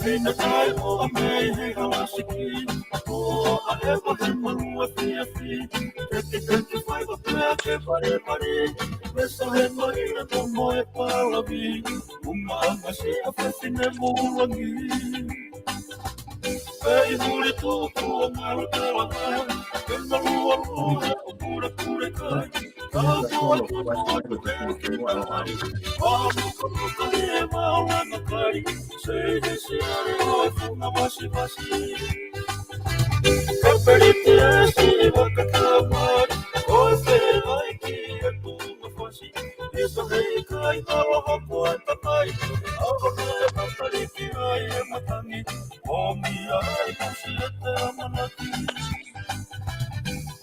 Fina tai o a mei he halasiki. O a ewa he malua fia fi. Teki whai wa pēr ke pare pare. Pesa he maina no moe palavi. Uma anga se a whewhine mūrangi. Pei huri tūku o maru kalama. Ke malua loa o pura pure kai. Ka koa tūku o te ke kai. Muka muka he maulanga kai. Sei he se are o e funga wasi wasi. Ka perite e si wakatamari. O e whai ki e tūma wasi. Isa hei kai awa hapo e takai. Awa kai e matariki ai e matangi. O mia ai kusi e te amanaki.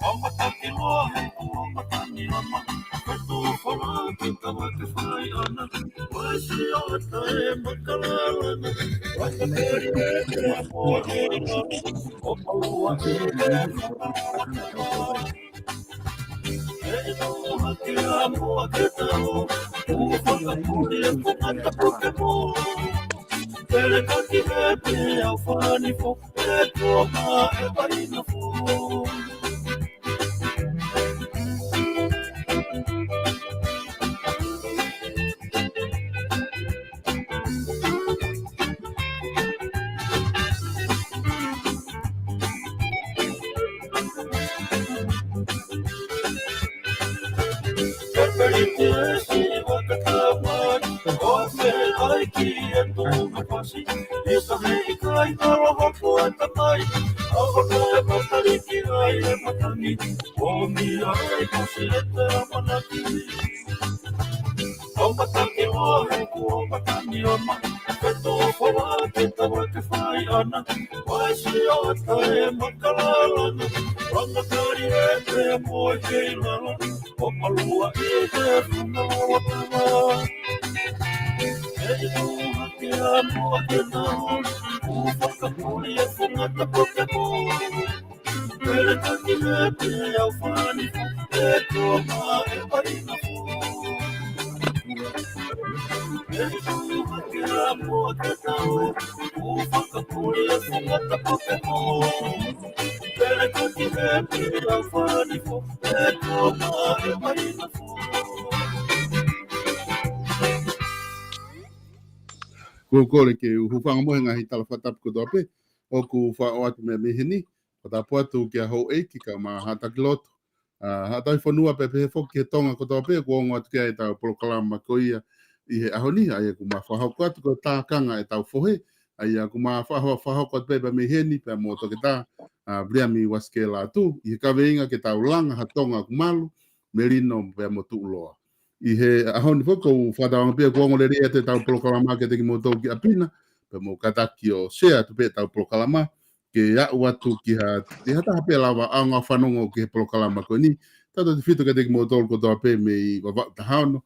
O mataki loa he ku o matani ama. Petu whala ki kawa ke whai ana. Waisi o e tae makalalana. Waka peri e te amoa he ana. O palua e te amoa. E no hake amoa ke tau. Ua whakapuri e whakata Pokemon. Pere kaki he te au whanifo. E tōma e parina fo. Perite e si wakatamari. O me ai ki e tōma wasi. Isa hei kai awa hapo e takai. Awa kai matariki ai e matangi. O mia ai kusi e te amanaki. O mataki loa he ku o matani ama. Peto whala ke tawa ke whai ana. Waisi o e tae makalalana. Rangatari e te amoe kei lana. O malua i te funga loa tama. E no hake amoa ke nao. U whakapuri e whangata Pokemon. Pere kaki he te au whanifo. E tōma e parina fo. E no hake amoa ke nao. U whakapuri e whangata Pokemon. Pere kaki he te au whanifo. E tōma e parina fo. Kōkore ke uhufanga mohe ngahi tala whatapu ko tōpe, o ku whao atu mea mihini, whatapu atu ki a hou eiki ka maa hataki loto. Hatai whanua pepe he whoki he tonga ko tōpe, ku ongo atu kia e tau POLOKALAMA ko ia i he ahoni, aia ku maa whahau ko atu ko TAKANGA e tau FOHE, aia ku maa whahau ko atu pepe mihini, pea mō toke tā, Briami waske la atu, i he kaweinga ke tau LANGA hatonga ku MALU, MELINO pea mō tu ULOA. I he ahoni whako whatawanga pia kuongo le rea te tau POLOKALAMA ke te ki mō tau ki apina, pe mō kataki o sea tu pe tau POLOKALAMA, ke au atu ki ha, te hata hapea lawa aunga whanongo ki he POLOKALAMA ko ni, tato te whitu ke te ki mō tau ko tau pe me i wawak tahauno,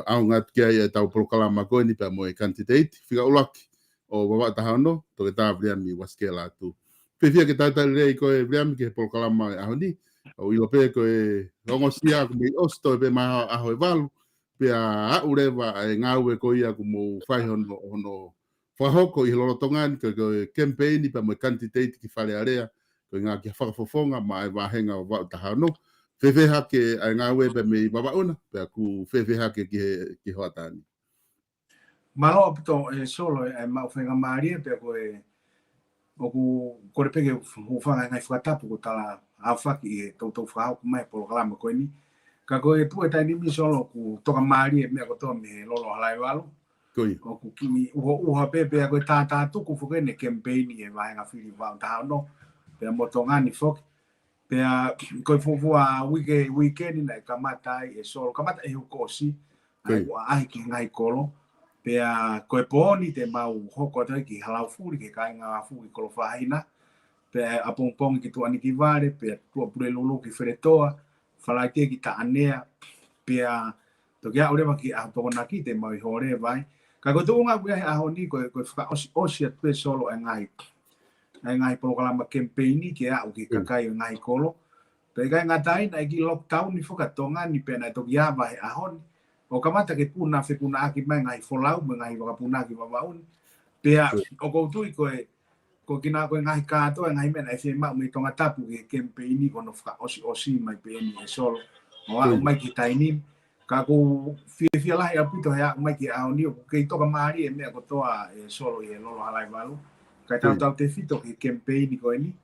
aunga atu ki ai tau POLOKALAMA ko ni, pe mō e kantiteiti, whika ulaki o wawak tahauno, to ke tā Briami waske la atu. Pe whia ke tātai rei ko e Briami ki he POLOKALAMA e ahoni, o ilo pe ko e rongo sia ko me osto e pe maha aho e walu, pea aurewa e ngau e ko ia ku mo whai hono whahoko i lorotongani ko campaigni pa mo kantiteiti ki whare area ko ngā ki whakafofonga ma e wahenga o wau tahano whewheha ke e ngau e pe me i wawauna pea ku whewheha ke ki hoatani. Malo apito e solo e mau whenga maari pea ko e o ku kore peke whanga ngai whakatapu ko tala awhaki e tau whahau ku mai POLOKALAMA ko ni. Ka koe pu e taini mi solo ku toka maari e mea kotoa me lolo halai walu. Koi. O ku kimi uha pepe a koe tātā tuku whukene campaigni e wahenga whiri wau tahano. Pea motongani whoki. Pea koe fufua weekendi na e kamatai e solo. Kamata e hukosi. Ahi ki ngai kolo. Pea koe pōni te mau hoko atoi ki halau furi ke kai ngā furi kolo whahina. Pea apongpongi ki tuani ki vare. Pea tua pure lulu ki wheretoa. Whalai te ki ta anea, pia toki a urewa ki a tōna ki te mai hore vai. Ka koe tōnga kuia he aho ni koe whaka osi atu e solo e ngai POLOKALAMA campaigni ki a uki kakai o ngai kolo. Pe kai ngā taina e ki lockdown ni whakatonga ni pena e toki a vai aho ni. O kamata ke puna whekuna aki mai ngai wholau me ngai wakapuna ki wawauni. Pea o koutu ko kina ko ngai kato ngai mena e ma me tonga tapu ke campaign ko no fra osi mai pe ni solo o mai ki taini ka ko fia la ya puto ya mai ki a ni ke to ka mari e me ko toa solo e lolo halai valu ka tau te fito ke campaign ko ni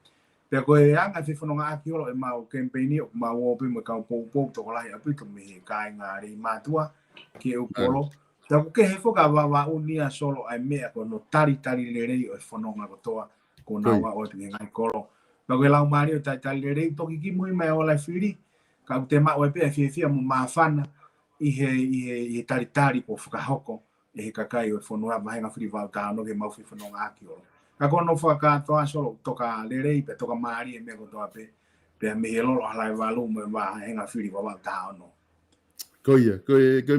pe ko e anga se fono nga ki o ma o campaign o ma o pe mo ka po to la ya puto me ka ngari matua ke o polo ta ke he foka wa unia solo ai me ko no tari le rei o fono nga ko toa ko na wa o te ngai kolo pa ko la mari o tari le rei to ki mo mai o la firi ka te ma o pe fia mo mafana i he tari po foka hoko e ka kai o fono wa nga firi va ta no ke mau fi fono nga ki o ka ko no foka to solo to ka le rei pe to ka mari e me ko to pe me helo la valu me va nga firi va ta no ko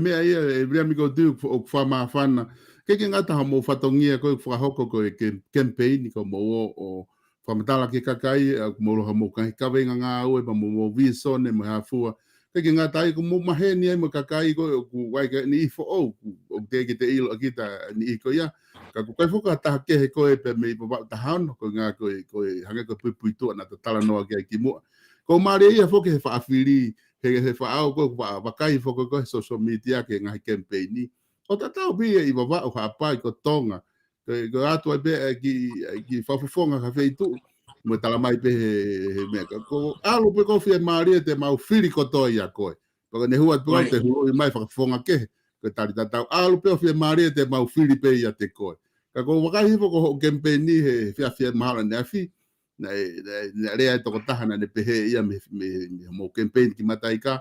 me ai e bria mi ko tu o fa ma fana ke ngata mo fatongia ko fa hoko ko ke campaign ko mo o fa matala ke kakai mo lo mo kai ka venga nga o e mo viso ne mo hafua ke ngata ai ko mo maheni ai mo kakai ko wai ke ni fo o ke te ilo kita ni ko ya ka ko kai foka ta ke ko e pe me ba ta han ko nga ko hanga ko puitu na tala no ke ki mo ko mari ia foke fa afiri he whaau ko wakai whoko ko social media ke ngai campaign ni. O ta tau bi i wawa o hapai ko tonga. Ko atu ai be ki whawhawhonga ka wheitu. Mo tala mai pe he meka. Ko alo pe ko fia maari te mau whiri ko toi a koe. Paka ne hua te hua i mai whawhawhonga ke. Ko tari tatau alo pe o fia maari te mau whiri pe ia te koe. Ka ko wakai whoko campaign ni he fia mahara ne afi. Na rea toko tahana ne pehe ia me mo campaign ki matai ka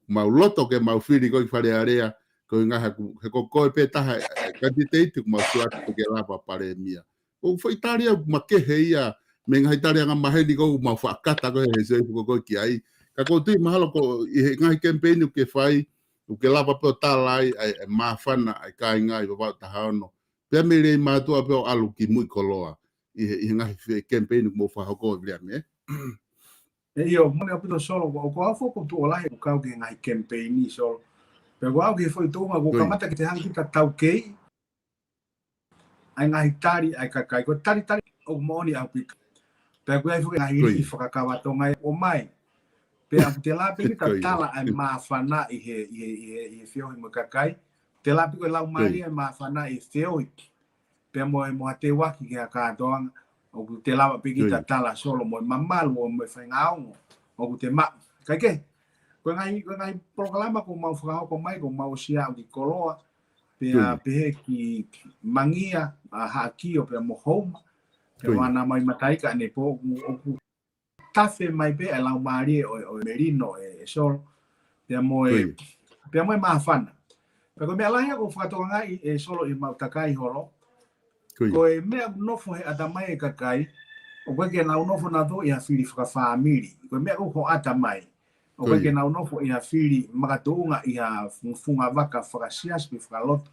mau loto ke mau firi ko ki whare area ko ngaha he ko koe pe taha kandidate ku mau suat ke lapa pare mia o foi Italia ma ke he ia me ngaha Italia nga maheni ko mau whakata ko he se ko ki ai ka ko tui mahalo ko i ngahi campaign ke whai o ke lapa pe o talai ai mawhana ai kai ngai wa tahano pe me rei matua pe o alu ki mui koloa i ngahi campaign mo whahoko blia me e io mo ne apito solo o ko afo ko tu ola e ka ke ngai campaign ni solo pe wa ke foi tu ma ko kamata ke te hangi ka tau ke ai ngai tari ai ka kai ko tari o mo ni apito pe ko ai fo ngai ri fo ka wa to ngai o mai pe a te la pe ka tala ai ma fana i he fio mo ka kai te la pe ko la mari ai ma fana i fio pe mo te wa ki ka doang o te lava pe kita tala solo mo mamalu o mo fengao o te ma kai ke ko ngai POLOKALAMA ko mau fra ko mai ko mau sia di koloa pe ki mangia ha ki o pe mo home pe wana mai matai ka ne po o tafe mai pe ala mari o MELINO e sol pe mo ma fana pe ko me ala ko fra to ngai e solo i mau takai holo ko e mea nofo he atamai e kakai o koe ke nau nofo na to i hawhiri whakawhamiri ko mea ko atamai o koe ke nau nofo i hawhiri makatounga i funga waka whakasias pi whakaloto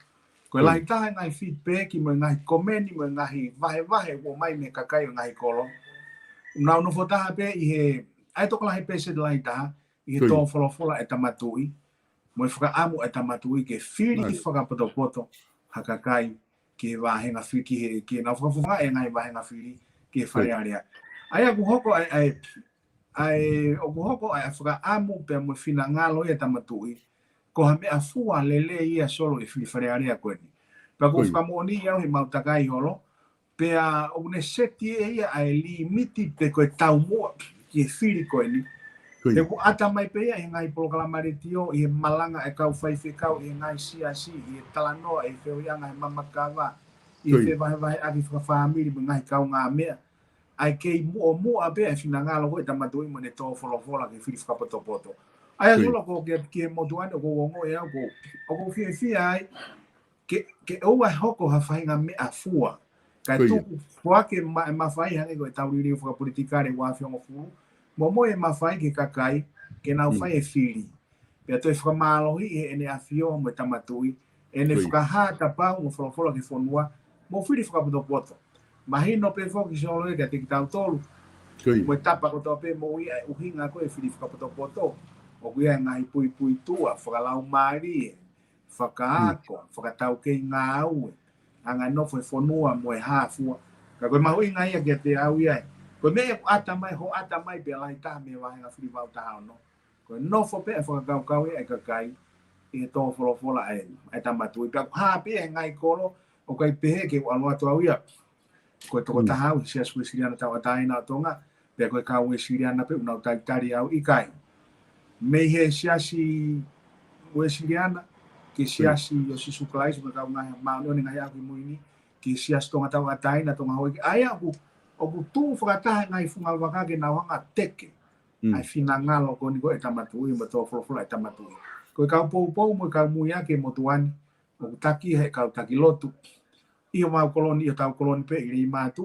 ko e lahi taha ngai feedback mo ngai komeni mo ngai vahe o mai me kakai o ngai kolo nau nofo taha pe i he ai toko lahi pese de lahi taha i he tō wholofola e tamatui mo i whakaamu e tamatui ke whiri whakapoto hakakai ke vahenga fiki ke na fofa e ngai vahenga firi ke fare area ai aku hoko ai o hoko ai afra amu pe mo fina ngalo e tamatui ko ha me afua lele ia solo e fare area ko ni pa ko fa mo ni ia he mautakai holo pe a o ne seti ia ai limiti pe ko tau mo ke firi ko ni e ko ata mai pe ia ngai POLOKALAMA tio i malanga e kau fai kau i ngai sia i talano e feo ia ngai mamakawa i fe vai a fa family ngai kau nga me ai ke mo a pe fina ngalo ko tamatu i mo ne to fola ke fili poto ai azulo ko ke mo duane ko ngo e ko fi ai ke o wa hoko ha fai nga me afua ka tu kwa ke ma fai hange ko tau ri fo politikare wa fi ngo fu mo e mafai ke kakai ke na fai e fili pe to e famalo i ene afio mo tamatui ene fukaha ta pa mo fola ke fonua mo fili poto mahino pe fo ki solo ke te tau tolu mo tapa ko to pe mo i u hinga ko e fili poto o ku ia ngai pui tua fakalau mari fakako fakatau ke ngau anga no foi fonua mo hafua ka ko mahu inga ia ke te au ia ko me ata mai ho ata mai pe lai ta me wa nga fri va ta no ko no fo pe fo ka ka ia ka kai e to fo la ai ta matu ka ha pe ngai kolo o kai pe ke wa no to au ia ko to ta ha sia su siriana ta ta ina tonga pe ko ka we siriana pe una ta tari au i kai me he sia si we siriana que se asi o se suklais ma ka ma no nga ya ku muini que se as tonga ta tai na tonga hoi ai aku o ku tu frata ngai funga waka ke na wanga teke ai fina ngalo ko ni ko eta matu i ma to flo eta matu ko ka po mo ka mu ya ke motuani o taki he ka taki lotu i o ma koloni o ta koloni pe i ma tu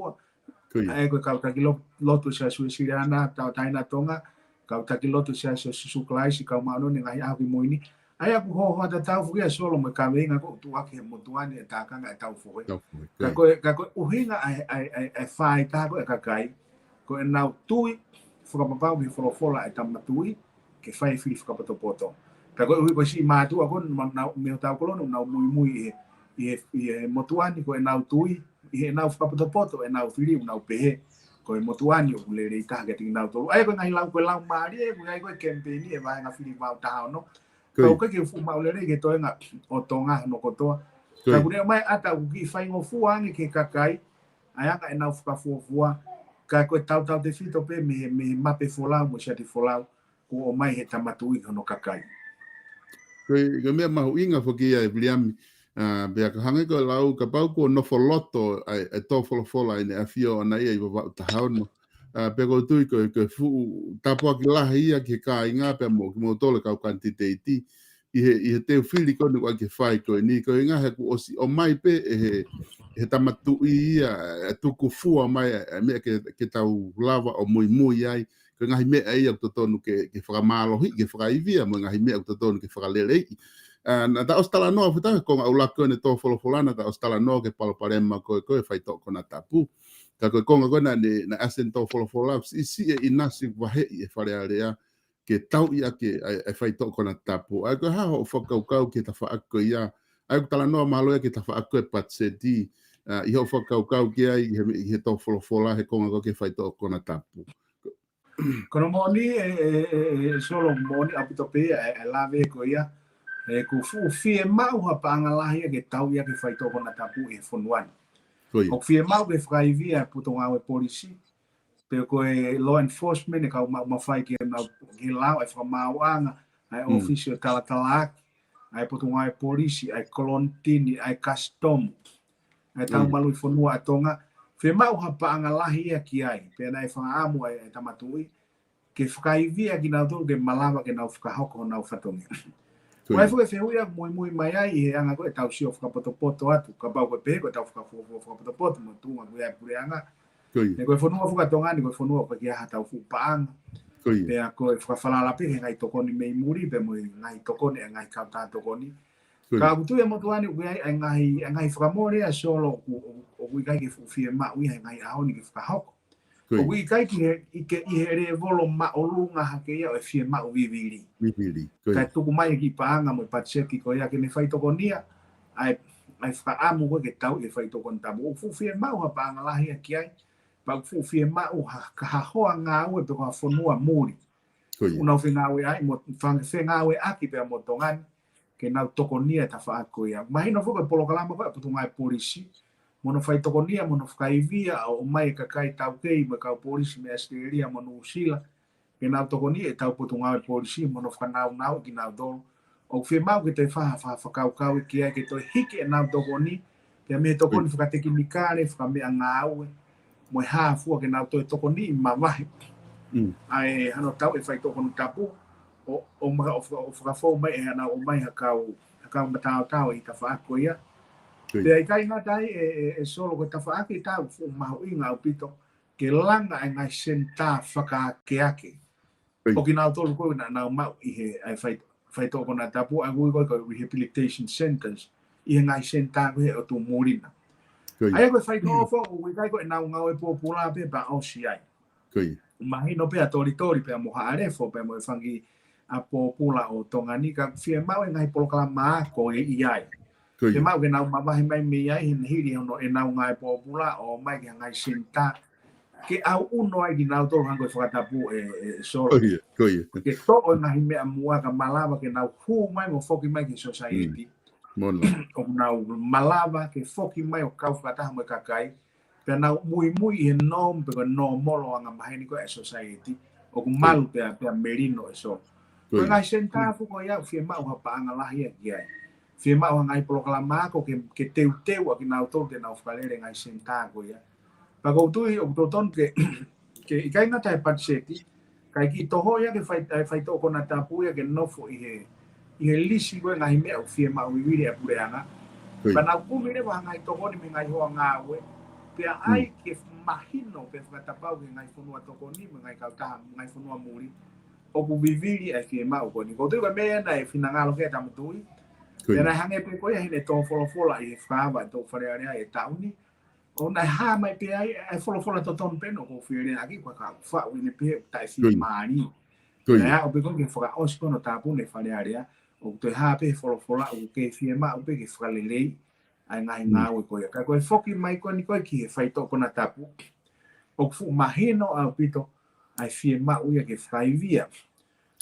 ai ko ka taki lotu se su siriana ta tai na tonga ka taki lotu se su suklais ka ma no nga ya ku muini ai aku ho ta tau fuia solo me ka venga ko tu ake motuani e takanga e tau foe ka ko uhinga ai fai ta ko ka kai ko na tui fuka papa mi fola e tamatui ke fai fili fuka poto ka ko ui si ma tu ako na me tau kolono na muy e motuani ko na tui e na fuka poto e na fili na pe ko motuani o le re ta ke tina to ai ko ngai lau ko lau mari e ngai ko campaign e va nga fili va ta no ko ke fu ma le ke to nga o tonga no ko to ka ku mai ata ku ki fai ngo fu angi ke kakai aya ka na fuka fu ka ko tau te fito pe me mape fola mo sia te fola ko o mai he tamatu i no kakai ko me ma inga fo ki ai William be ka hanga ko lau ka pau ko no foloto ai to fola ine afio na ia i va ta hauno pe ko tu ko fu tapo ki la ia ki ka inga pe mo tole ka quantity i te fili ko no ke fai ko ni ko inga he ko o mai pe he tamatu ia tuku fua mai me ke tau lava o muy ai ko ngai me ai o tonu ke whakamalo hi ke whakaivia mo ngai me o tonu ke whakalele na ta ostala no futa ko ula ko ne to folana ta ostala no ke palparema ko fai to ko na tapu ka ko ko na asento fola si e inasi wahe e fare area ke tau ia ke e fai to ko na tapu ai ko ha o whakau ke ta wha ako ia ai ko tala no malo ke ta wha ako e patsedi i ho whakau ki ai i he tau fola he konga ko ke whai tō kona tapu. Kono moni solo moni apito pe e lave ko ia ku fu fie mau ha pangalahi ke tau ia ke whai tō kona tapu e fonuan. Ko fie mau ke whai via puto ngā polisi pe ko e law enforcement e ka ma whai ke na ke lau e whamau anga ai officio talatalaki ai puto ngā polisi ai kolontini ai custom ai tau malu fonua atonga fe mau ha pangalahi ia ki ai pe na e whangaamu ai tamatui ke whakaivia ki nau tō ke malama ke nau whakahoko nau whatongi. Wai fuke whiuia muy mai ai i he anga ko e tau sio whakapoto atu ka pau ko pe ko tau whakapoto mo tunga ko ia pure anga ne ko fonua whakatonga ni ko fonua ko kia ha tau whupaanga pe a ko e whakawhalala pe ngai tokoni mei muri pe mo ngai tokoni ngai kauta tokoni ka butu e motuani ko ai ngai whakamore a solo o kui kai ke fufie ma ui ngai aoni ke whakahoko o kui kai ki he re volo ma olunga hake ia o e fie ma uviviri kai tuku mai ki paanga mo patseki ko ia ke ne whai tokonia ai whakaamu ko ke tau e whai tokon tabu o fufie ma uha paanga lahi a ki ai pa fufie ma uha ka hahoa ngā ue pe kua whanua muri unau whengawe ai mo whengawe aki pe a motongani ke nau tokonia ta whaako ia mahino fuka polokalama ko e putungai polisi mono fai tokonia mono whakaivia o mai kakai tau kei me kau polisi me Australia mono usila ke nau tokonia e tau putungai polisi mono whanau ki nau dolo o whemau ke te whakau ki ai ke toi hiki e nau tokoni ke me tokoni whakateki mikare whakamea ngāue mo e hāfua ke nau toi tokoni i mawahi ai hano tau e whai tokoni tapu o whakafou mai e hana o mai hakau matau i ta whaako ia pe ai kai ngā tai e solo ko ta whaaki tau mahu i ngā upito ke langa e ngai senta whakakeake o ki nau tolu koe nau mau i he ai whai toko na tapu a ngui ko rehabilitation centers i he ngai senta koe o tu murina ai koe whai toko fo o kai koe nau ngau e popula pe pa au si ai mahino pe a tori pe a moha arefo pe mo e whangi a popula o Tonganika fie mau e ngai polokalama ko e iai Te mau ke nau mamahi mai me ai hin hiri ono e nau ngai popula o mai ke ngai sinta. Ke au uno ai ki nau tolu hango e whakatapu e solo. Ke to o ngahi mea mua ka malava ke nau hu mai mo foki mai ki society. O nau malava ke foki mai o kau whakataha mo kakai. Pe nau mui e nom pe ko no molo anga maheni ko e society. O ku malu pe melino e solo. Ko ngai sinta fu ko ia fie mau hapa anga lahi e kiai. Fie mau ngai POLOKALAMA ko ke teu aki nau tolu te nau whakalere ngai sinta ko ia. Pako tui o toton ke ikai na tai patseti kai ki toho ia ke fai to kona tapu ia ke nofo i he lisi ko ngai me o fie mau wiri e pureanga. Pana ku mire wa ngai toho ni ngai ho ngawe. Pe ai ke mahino pe fatapau ke ngai funua toko ni ngai kauta ngai funua muri. O ku viviri e fie mau ko ni. Ko tui ka me na e finangalo ke tamutui. Pena hange pe ko ia hine to fola i fava to farearea e tauni. Ona ha mai pe ai e fola to ton peno ko fere aki kwa ka fa wi ne pe tai fi mani. Ya o pe ko ke foka osko no tapu ne farearea o te ha pe fola o ke fi ma o pe ke fralele ai ngai ngau ko ya ka ko foki mai ko ni ko ki fai to kona tapu. O fu mahino a pito ai fi ma o ya ke fai via.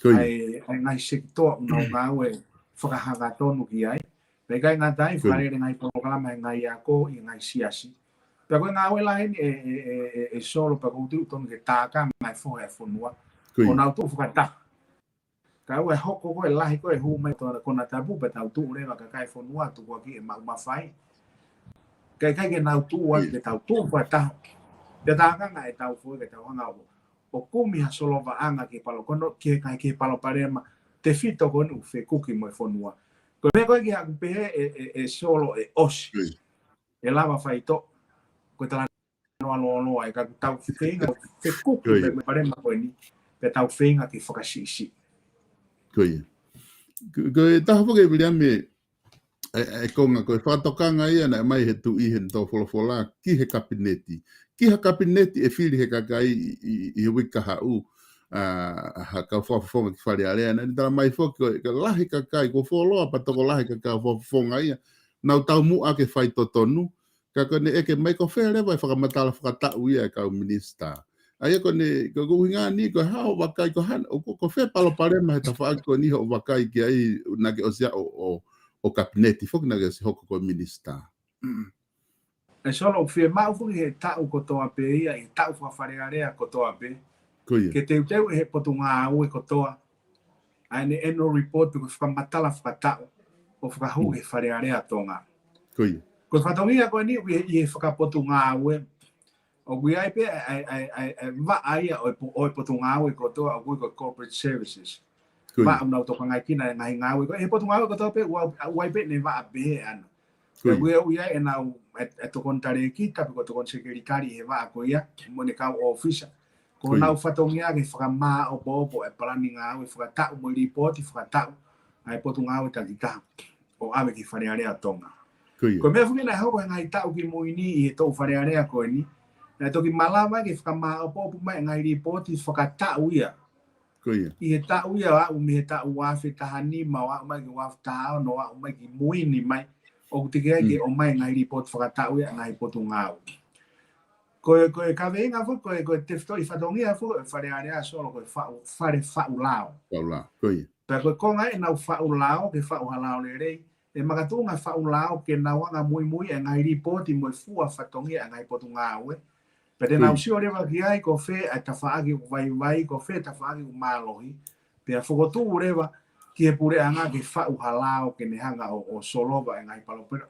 Ai ngai sekto no ngau e foka hanga tonu ki ai. Pe kai ngatai fralele ngai POLOKALAMA ngai ako i ngai siasi. Pero nga wela hen e solo pa ko tu ton ke TAKANGA FOHE fonua o na tu fukata ka we hoko ko lahi ko e hu mai to ko na tabu pa tau tu le ka kai fonua tu ko ki e ma fai kai ke na tu wa ke tau tu fata de TAKANGA e tau FOHE ke tau nga o kumi ha solo va anga ke palo kono ke kai ke palo parema te fito ko nu fe kuki mo fonua ko me ko ki ha pe e solo e os e lava fai to ko tala no ai ka tau feinga fe kuku me pare ma ko ni pe tau feinga ki fokasisi ko ta ho ke bilia me e konga ko fatokanga ia na mai he tu I he to fola ki he kabineti e fili he kakai I wika hau ha ka fonga ki fale ale na tala mai fo ko lahi kakai ko folo pa to lahi kakai fonga ia na tau mu a ke fai totonu ka ne eke mai ko fere vai whakamatala whakatau ia ka minista. Ai ko ne ko hinga ni ko ha o wakai ko han o ko fe palo parema he tafa ko ni ho wakai ki ai na ke osia o kabineti fok na ke hoko ko minista. E solo fe mau fu he tau ko toa pe ia e tau fa farearea ko toa pe. Ke te he potunga o ko toa. Ai ne eno report ko whakamatala whakatau o whakahu he farearea tonga. Ko fatongia ko ni I whakapotunga we o we ai pe ai va ai o potunga we ko to o ko corporate services va una autopanga kina ngai ngawe ko e potunga ko to pe wa pe ne va be an we ai na to contare ki ta ko to secretary he va ko ia mo ne ka office ko na fatongia ke whakama o bobo e planning ngawe whakata mo report whakata ai potunga we ta o ave ki farearea tonga. Ko me fuki na ho ngai tau ki muini I to farearea ko ni na to ki malama ki whakama o popu mai ngai report whakata uia I he ta uia wa me ta wa fe tahani ma wa mai ki wa ta no wa mai ki muini mai o te ke o mai ngai report whakata uia ngai potunga ko ka venga fu ko te sto I fatongia fu farearea solo ko fare faulao ko ngai na faulao ke faulao le rei e magatunga faulao ke na wanga muy e ngai report mo fua fatongia ngai potunga we pe na usio le va ki ko fe ata faagi vai ko fe ta faagi malohi pe a fogotu ureva ki e pure anga ke faulao ke ne hanga o solo va ngai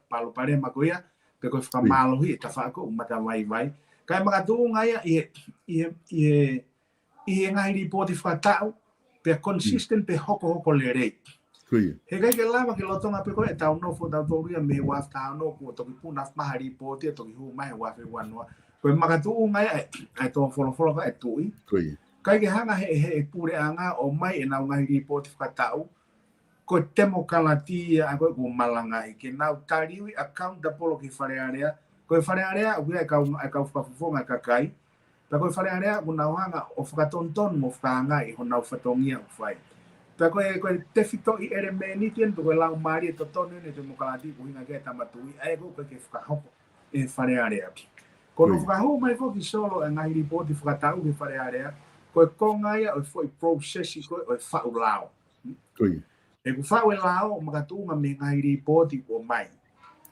palo pare makoia pe ko fa malohi ta faako mata vai kai magatunga I ngai report fatau pe consistent pe hoko le rei he kai ke lama ke lotonga pe ko e tau no fo tau toria me wa tau no ko to ki puna mahari po te to ki hu mai wa fe wanwa ko magatu ngai ai to folo ka e tui kai ke hanga he pure anga o mai e na ngai report ka tau ko temo kalati a ko malanga ke na tariwi account da polo ki farearea ko farearea u ka fonga ka kai pa ko farearea una hanga o fakatonton mo fanga I hona fatongia u fai ta ko te fito I ere me ni tien to la mari to tone ne demokrati ko ina ke tamatui ai ko ke fuka hoko e fare area kono fuka ho mai ko ki solo e ngai report fuka tau ke fare area ko konga ia o foi process ko o fa ulao e ku fa ulao makatunga me ngai report ko mai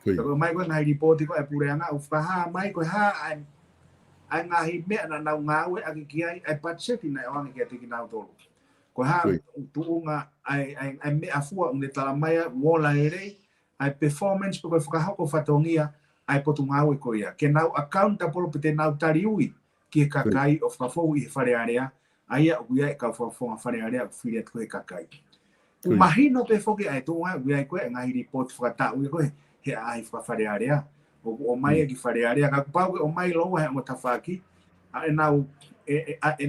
ko mai ko ngai report ko e pure anga u fuka ha mai ko ha ai ngai me na na ngawe aki kiai ai patseti na o ke te kinau tolo ko ha tuunga ai me afua un tala mai wola ere ai performance ko fuka hoko fatongia ai potungawe ko ia ke nau accountable pete nau tariui ki kakai of ka fo I fare area ai o ia ka fo fare area filia ko kakai u mahino pe foki ai tuunga ia ko ngai report fuka ta u ko he ai fuka fare area o mai ki fare area ka pau o mai lo ha mo tafaki ai nau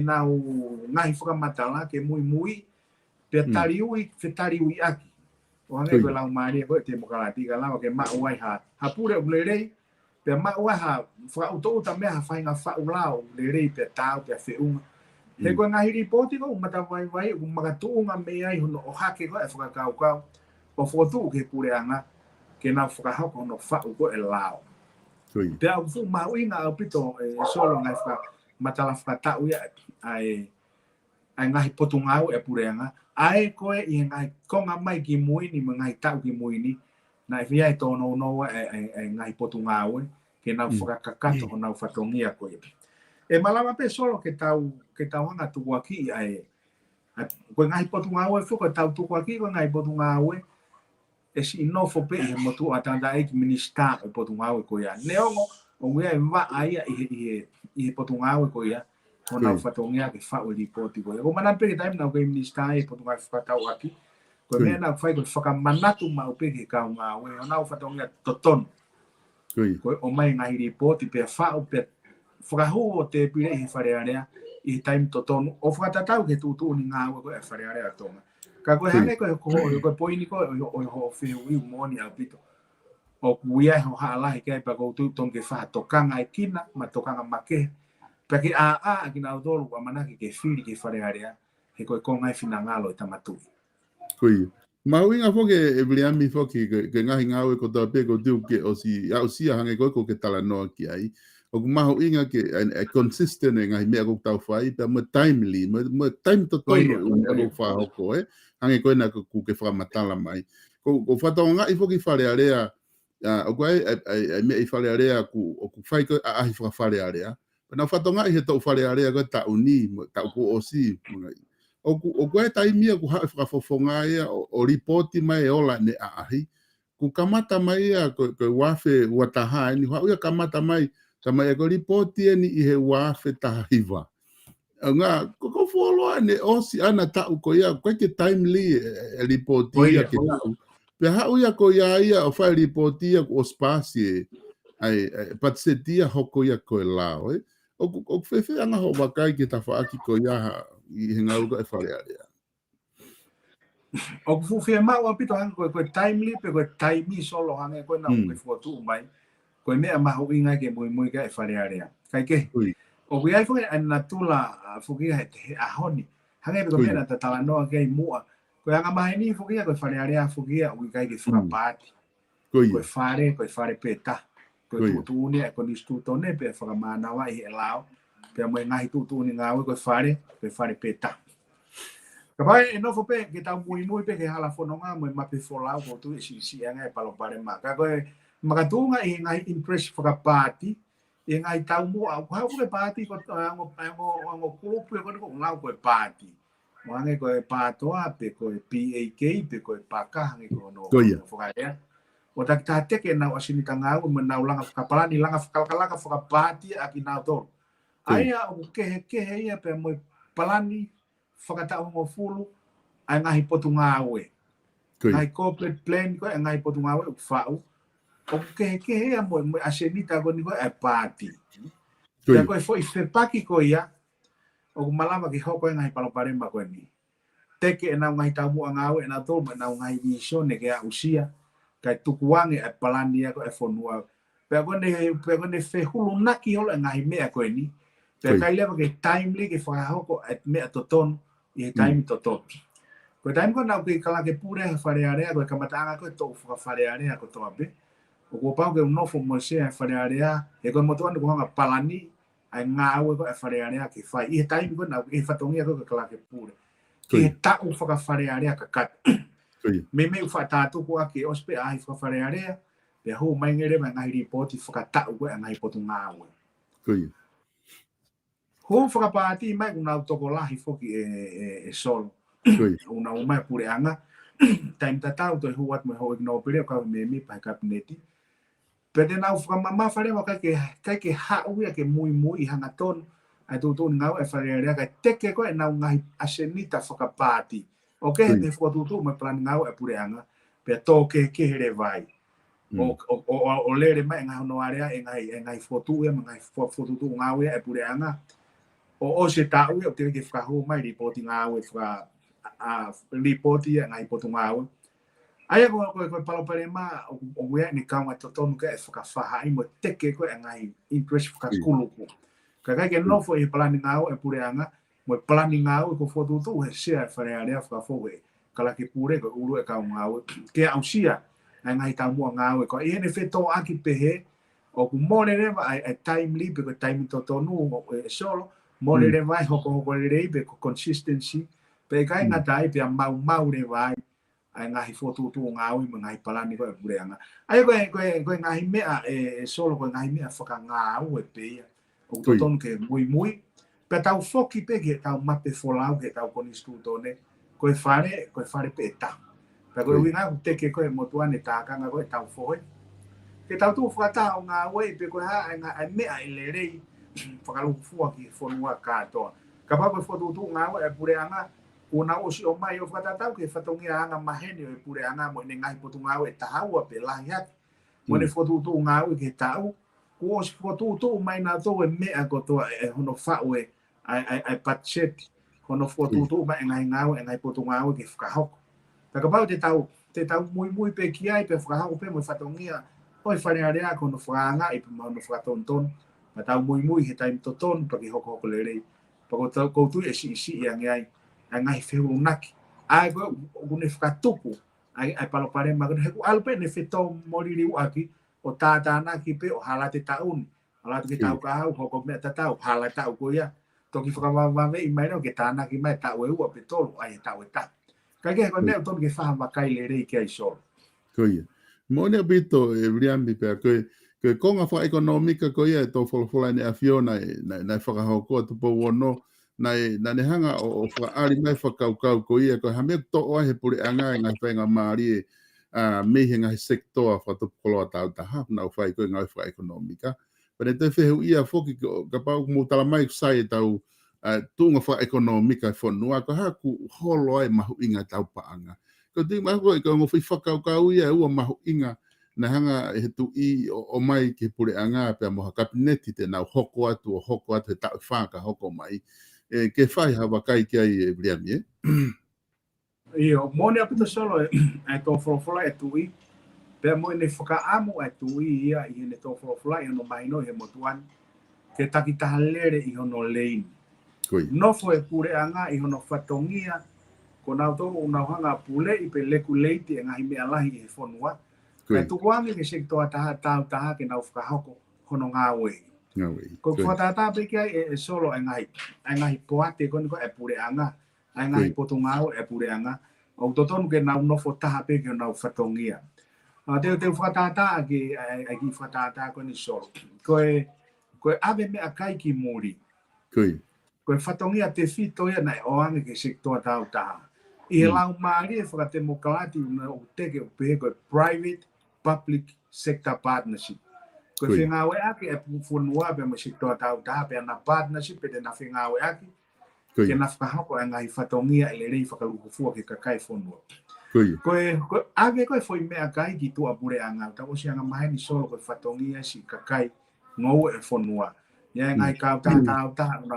nau ngai fuka matala ke mui pe tariui aki o anga ko la mari ko te mokalati ka la ke ma uai ha pure ulere pe ma uai ha fuka uto ta me ha fainga fa ulao lere pe tau pe feunga he ko ngai report ko mata vai ko magatunga me ai no o hake ko e fuka kau o fotu ke pure anga ke na fuka ha ko no fa ko e lao pe au fu ma uinga au pito solo ngai fuka matala fuka ta uia ai ngai potungau e pure anga ai ko I ngai konga mai ki muini ngai tau ki muini na fia I tono no ngai potungau ke na fuka kakato na fatongia ko e malama pe solo ke tau anga tu aki ai ko ngai potungau e fuka tau tu aki ko ngai potungau e si no fo pe e motu atanda e minister e potungau ko ya neongo o ngia va ai I potungau ko ya ona fatongia ke fa o report ko o mana pe time na ko minister e potungau fa tau aki ko me na fai ko faka manatu ma o pe ke ka nga we ona fatongia toton ko o mai ngai report pe fa o pe faka ho te pire I fare area I time toton o faka tau ke tu ni nga we ko e fare area tonga ka ko hane ko poini ko o ho fe wi moni a pito o kuia ho hala ke pa ko tu ton ke fa tokanga ikina ma tokanga make Paki a ki na dolo wa mana ke fili ke fare area he ko ngai finangalo tamatu Koi mauinga foke e bliami foke ke ngahi ngawe ko ta pe ko tu ke o si hange ko ke tala no ki ai o mauinga ke consistent ngahi me ko tau fai pe mo timely mo time to tono ko fa ko hange ko na ku ke fra matala mai ko fa tonga I foke fare area o ko ai me fare area ku fai ko a fare area na fatonga I he tau fare area ko ta uni ta ko osi o ko tai mia ku ha fra fofonga ia o report mai ola ne ahi ku kamata mai ia ko wafe wataha ni ha ia kamata mai tama e ko report ni I he wafe tahiva nga ko follow ne osi ana ta ko ia ko ke timely report ia ke pe ha ia ko ia o fa report ia o space ai patsetia hoko ia ko lao o fefe anga ho bakai ke tafa aki ko ia I hinga uga e fare area o fu fe ma o pito hang ko timely pe ko timely solo hang ko na ko fotu mai ko me ma ho inga ke muy ka e fare area kai ke o ku ai fo na tula fu ki a honi hang ko me na tala no ke mua ko anga mai ni fu ki ko fare area fu ki o kai ke fra party ko fare peta ko tu ni ko distuto ne pe fra mana wa I lao pe mo ngai tu ni ngau ko fare peta kapai no fo pe ke ta muy pe ke hala fononga mo ma pe fola ko tu si anga e palo pare ma ka ko makatunga I ngai impress fra party e ngai tau mo ha ko party ko ngo club ko ngau ko party mo anga ko pato a pe ko PAK pe ko paka ngai ko no fo ka ya o ta te ke na asini tanga o na ulanga kapala ni langa kalkala ka foka party aki na to aya o ke ia pe mo palani foka ta o fulu ai ngai potunga we ngai corporate plan ko ngai potunga we fau o ke ia mo asini ta ko ni ko e party ya ko foi fe paki ko ia o malama ki hoko ngai palo pare ma ko ni teke na ngai tamu anga we na to na ngai vision ne ke usia kai tukuange e palania ko e fonua pe ko ne fe hulu naki hola ngai me ko ni pe kai leva ke timely ke fa hoko et me toton I time toton ko Ko time ko na ko kala ke pure fare area ko kamata ko to fare area ko to abe. Ko pa ko no fo mo se fare area e ko mo to ko nga palani ai nga ko fare area ke fai. E time ko na e fatongia ko kala ke pure. Ke ta u fa fare area ka kat. Me fa ta tu ko ke ospe ai fa fare area. Pe ho mai ngere ma ngai report fa ta u ko ngai potu nga we. Ho fa party mai una autocolahi foki e solo. Una uma pure anga time tata to huat me ho no pere ka me pa kabineti pede na ufa mama fare wa ka ke ha u ke muy hanga ton ai tu ngau e fare rea ka teke ko na ngai asenita foka party okay me fo tu me plan ngau e pure anga pe to ke here vai o lere mai ngau no area ngai foto e ngai foto tu ngau e pure anga o se ta u o te ke fa ho mai reporting ngau e fa a reporti ngai Portugal ai ko palo pare ma o we ni kama toto no ke fa fa ai mo teke ko ngai interest fa skulu ko ka ke no fo e planning ngau e pure anga mo planning ngau ko foto tu e se fa area fa FOHE kala ke pure ko ulu e ka ngau ke ausia ngai ta mo ngau ko e ne feto aki pehe o ku mone re ai timely pe ko time toto no solo mone re vai ho ko re pe consistency pe kai na dai pe mau re vai ai ngahi foto tu ngau i ngai palani ko e pure anga ai ko ngahi me e solo ko ngahi me fa ngau e pe o to ton ke muy pe tau foki pe ke tau mape folau ke tau kon instituto ne ko fare pe ta pe ko winga te ke ko motuane takanga ko tau FOHE ke tau tu fa ta ngau e pe ko ha ai me ai le rei fa lu fu aki fonua ka to ka pa foto tu ngau e pure anga una o si o mai o fatata ke fatongia anga mahene o pure anga mo ngai potunga o tahau pe laia mo ne fotu tu ngau ke tau ko o fotu tu mai na to e me a ko to e hono fa o ai patchet hono fotu tu mai ngai ngau e ngai potunga o ke fa hok ta ka ba te tau muy pe kia pe fa hok pe mo fatongia o fare area ko no fa anga e mo no fa tonton ma tau muy he time toton pa ke hok le re pa ko tu e si yang ai ngai feu naki ai go ne fkatuku ai palo pare ma ko alpe ne feto moriri aki o tata naki pe o halate taun halate ke tau ka ho me tata o halate tau ko ya to ki fka va me mai no ke tana ki mai tau e o petolo ai tau e ta ka ke ko me to ke fa ma kai le rei ke ai so ko ia mo ne bito e briambi pe ko konga fa economica ko ia to fola ne afiona na fa ho ko to po wono na ne hanga o fra ali mai fa kau ko ia ko ha me to o he pure anga nga fa mari me hinga sector fa to polo ta ha na fa ko nga fa economica pero te fe ia foki ka pa mo tala mai sai tau tunga fa economica fo no ko ha ku holo ai mahu inga tau pa anga ko di ma ko ngo fa kau ia u mahu inga na hanga he tu i o mai ke pure anga pe mo kabineti te na hoko atu ta fa ka hoko mai ke fai hawa kai ki ai e briami e? Io, mone apito solo e to fola e tui pe mo ne foka amo e tui ia i ne to fola e no mai no he motuan ke takita halere i hono lein no fo e pure anga i hono fatongia ko na to una hanga pule i pe leku leiti e ngai me alahi e fonua pe tu wangi ke sekto ata ta ke na foka hoko hono ngawe ko fatata pe ke e solo ngai poate ko e pure anga ngai potungao e pure anga o toton ke na no fota pe ke na fatongia te fatata ke ki fatata ko ni solo ko ave me akai ki muri ko fatongia te fito ia na o anga ke sekto ata i lau mari e fa demokrati na o te ke pe ko private public sector partnership ko fingawe aki e funua be mo sekto ata pe na partnership pe na fingawe aki ke na fa ko ngai fatongia ele rei fa kalu fu ke kai fonua ko ave ko foi me akai ki tu apure anga ta o sia mai ni solo ko fatongia si kakai ngou e fonua ya ngai ka ta na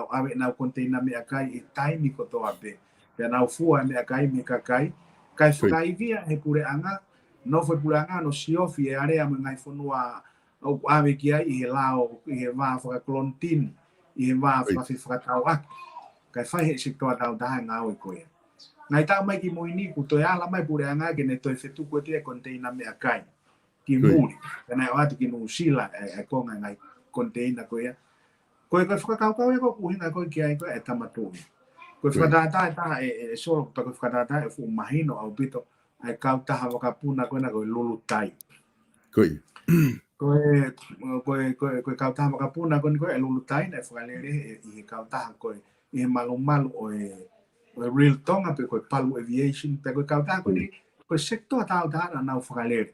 ave na container me akai e time ko to ape pe na fu me akai me kakai kai fa via e pure anga no foi pure anga no si ofi e area me ngai fonua o ave ki ai e lao e va fa clontin e va fa tau kai fai he sektoa tau taha ngau i koe. ngai ta mai ki moini ku to ala mai pure anga ke ne to efetu ko te container me akai ki muri kana o atu ki no sila e ko ngai container ko ya ko ko fa ka ko ku hinga ko ki ai ko e tamatu ko fa ta e solo pa ko fa ta e fu mahino au bito ai ka ta ha ka puna ko na ko lulu tai ko ka ta ka puna ko e lulu tai na fa le e ka ta ko e malu o real tonga pe ko palu aviation pe ko ka ta ko ni ko sector ta na fa le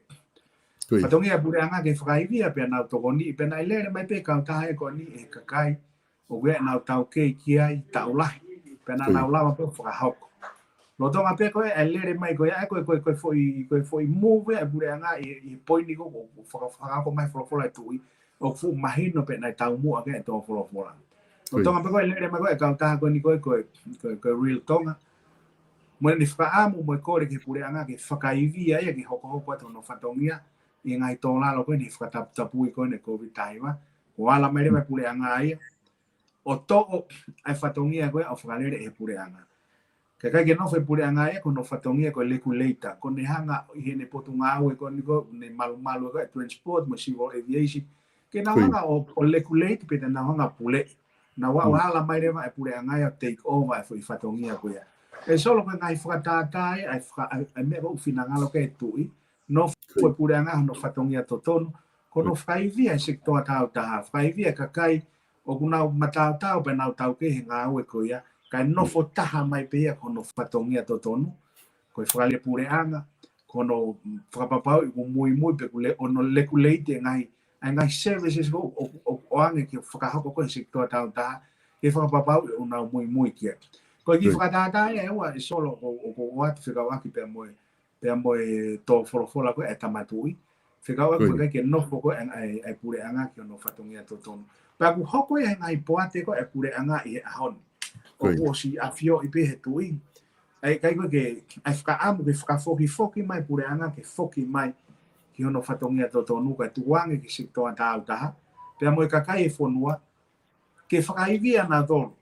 Patongi pure anga ke fai via pe na to ni pe na le mai pe ka ta e ko ni e ka kai o we na tau ke ki ai tau la pe na la pe fa hok lo tonga pe ko e le mai ko ya ko foi move e pure anga e poi ni ko fa ko mai fo la tu o fu mahino pe na tau mu ake to fo la lo tonga pe ko le mai ko e ka ta ko ni ko real tonga mo ni fa amu mo ko ke pure anga ke fa kai via e ke hoko to no fatongia i ngai tōna lo koe ni whakatapui koe ne COVID taiwa. O ala mere mai pure anga ai. O tō ai whatongia koe o whakalere e pure anga. Ka kai ke no whai pure anga ai ko no whatongia koe leku leita. Ko ne hanga i hene potunga au e koe ni koe ne malu koe transport mo civil aviation. Ke na hanga o leku leita pe na hanga pule. Na wa ala mere mai pure anga ai o take over e whatongia koe. E solo koe ngai whakatatai ai mea ko uwhinanga lo ke tui. No foi pure anga no fatongia totonu ko no fai via sector tau ta fai via ka kai o kuna matau tau pe nau tau ke nga o ko ya kai no fo taha mai pe ko no fatongia totonu ko fai pure anga ko no frapapau ko muy pe kule ono lekulate ngai services o anga ki whakahoko ko sector tau ta e frapapau ona muy ki ko ki frata e wa solo o wat fica aqui pe moi pe mo to fola ko etamatui fica ko ke no foko ai pure anga ki no fatongia toton pa ku hoko e ngai poate ko e pure anga i ahon o si afio i pe hetui ai kai ko ke ai fica amo ke fica foki mai pure anga ke foki mai ki no fatongia toton ka tuange ki sikto ata ta pe mo ka kai fonua ke fica i via na dol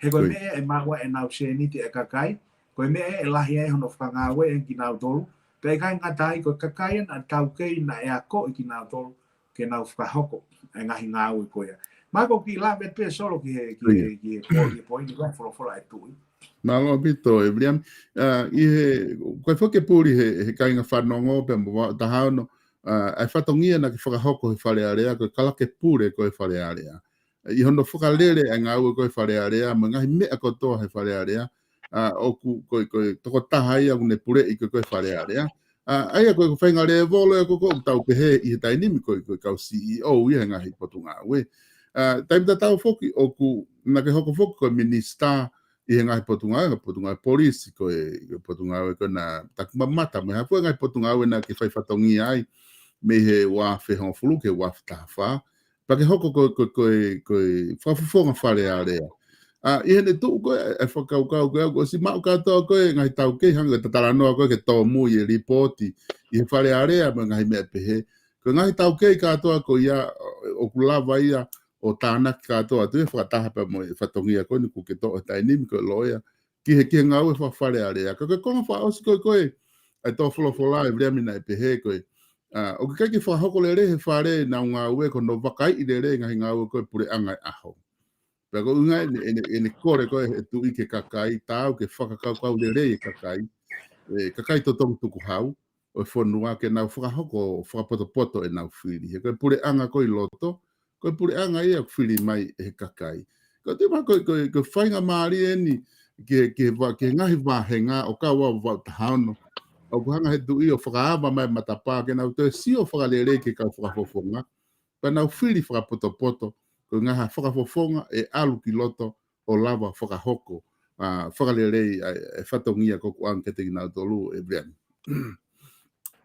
he ko me e mawa e na useni te ka kai ko me e lahi e hono whanga we e ki nau tolu. Pei kai ngatai ko kakai na tau kei na e ako i ki nau tolu ke nau whakahoko e ngahi ngā ui koia. Mako ki la me pe solo ki poi ni kai wholofola e tui. Malo bito e briam. Koe whake pūri he kai ngā whanongo pe mwa tahauno ai whatongia na ki whakahoko he whare area koe kalake pūre koe whare area. I hono whakalere e ngā ui koe whare area ma ngahi mea kotoa he whare area. Oku koe toko taha ia kune pure i koe whare area. Aia koe whainga rea volo e koko tau pehe i he tainimi koe kau CEO ia ngahi potunga we. Taimita tau foki oku na ke hoko foki koe minister i he ngahi potunga polisi koe potunga we koe na takumamata me hapua ngahi potunga we na ke whaifatongi ai me he wafe hong fulu ke wafe taha pa ke hoko koe whafufonga whare area. I hene tu koe e whakaukau koe si mau katoa koe ngai tau kei hanga tataranoa koe ke tō mui e reporti i he whare area ma ngai mea pehe. Ko ngai tau kei katoa koe ia o kulawa ia o tānaki katoa tu e whakataha pa mo e whatongia koe ni ku ke tō e tainimi koe loia ki he ngau e whare area. Ko konga whaosi koe ai tō wholofola e vreamina e pehe koe. O ke kei ki whahoko le re he whare na ngā ue ko no wakai i le re ngahi ngā ue koe pure angai aho. Pego unga ene kore koe e tu i ke kakai tau ke whakakau le rei e kakai to tongu tuku hau o e whanua ke nau whakahoko whakapoto e nau whiri he koe pure anga koe loto koe pure anga ia whiri mai e kakai ko te mā koe whainga maari eni ke ngahi wahenga o ka wau tahauno o kuhanga he tu i o whakaama mai matapā ke nau te si o whakalere ke kau whakafofonga pa nau whiri whakapoto ko ngaha whakafofonga e alu ki loto o lava whakahoko whakalerei e whatongia koku anke te ngā tolu e breani.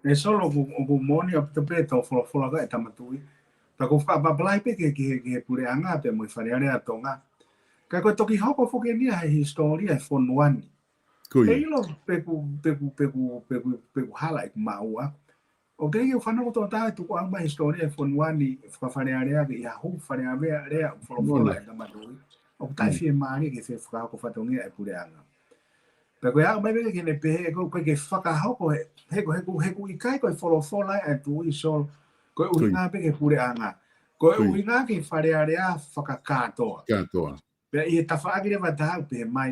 E solo ku moni o te peto wholofola ka e tamatui. Ta ko whakapaplai pe ke pure anga pe mo i whareare a tonga. Ka koe toki hoko whoke nia he historia e whonuani. E ilo peku hala e kumaua. O te iu whanau tō tāi tuku anga historia e whonuani whawharearea ke ia hu wharearea wholofola e tamatui. O tai whie maari ke whakahoko whatongia e pure anga. Pe koe au mai veke kene pehe ko ke whakahoko he ku i kai koe wholowhola e tu i sol koe uhi ngā peke pure anga. Koe uhi ngā ki wharearea whakakātoa. Katoa. Pe i he tawhaagire watahau pehe mai.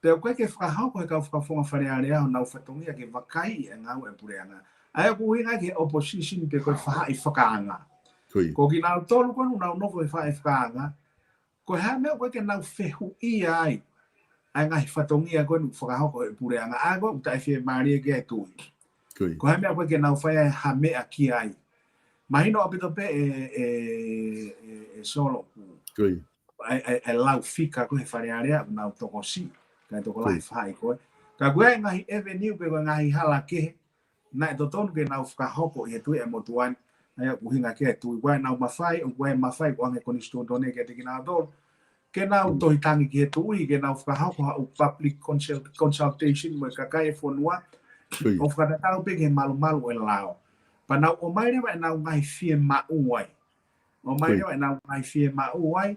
Pe koe ke whakahoko he kau whakafonga wharearea o nau whatongia ke wakai e ngau e pure anga. Ai ku uhi ngā ki opposition pe koe whaha i whakaanga. Ko ki nau tolu konu nau novo e whaha i whakaanga. Koe hea mea koe ke nau whehu i ai. Ai ngahi whatongia koe nu whakahoko e pure anga. Ai koe uta e whie maria ke e tui. Ko hea mea koe ke nau whaia ha mea ki ai. Mahino apito pe e solo. E lau fika koe he wharearea nau toko si. Kai toko lai whai koe. Ka koe ngahi avenue pe koe ngahi hala kehe. Na e totonu ke nau whakahoko i he tui e motuani. Ai aku hinga ke e tui. Koe nau mawhai, o koe mawhai ko ange konisto done ke te ki nau tolu. Ke nau tohitangi ki he tui, ke nau whakahoko hau public consultation mo kakai e whonua. O whakatatau pe ke malu e lao. Pa nau o mai rewa e nau ngai fie mau ai. O mai rewa e nau ngai fie mau ai.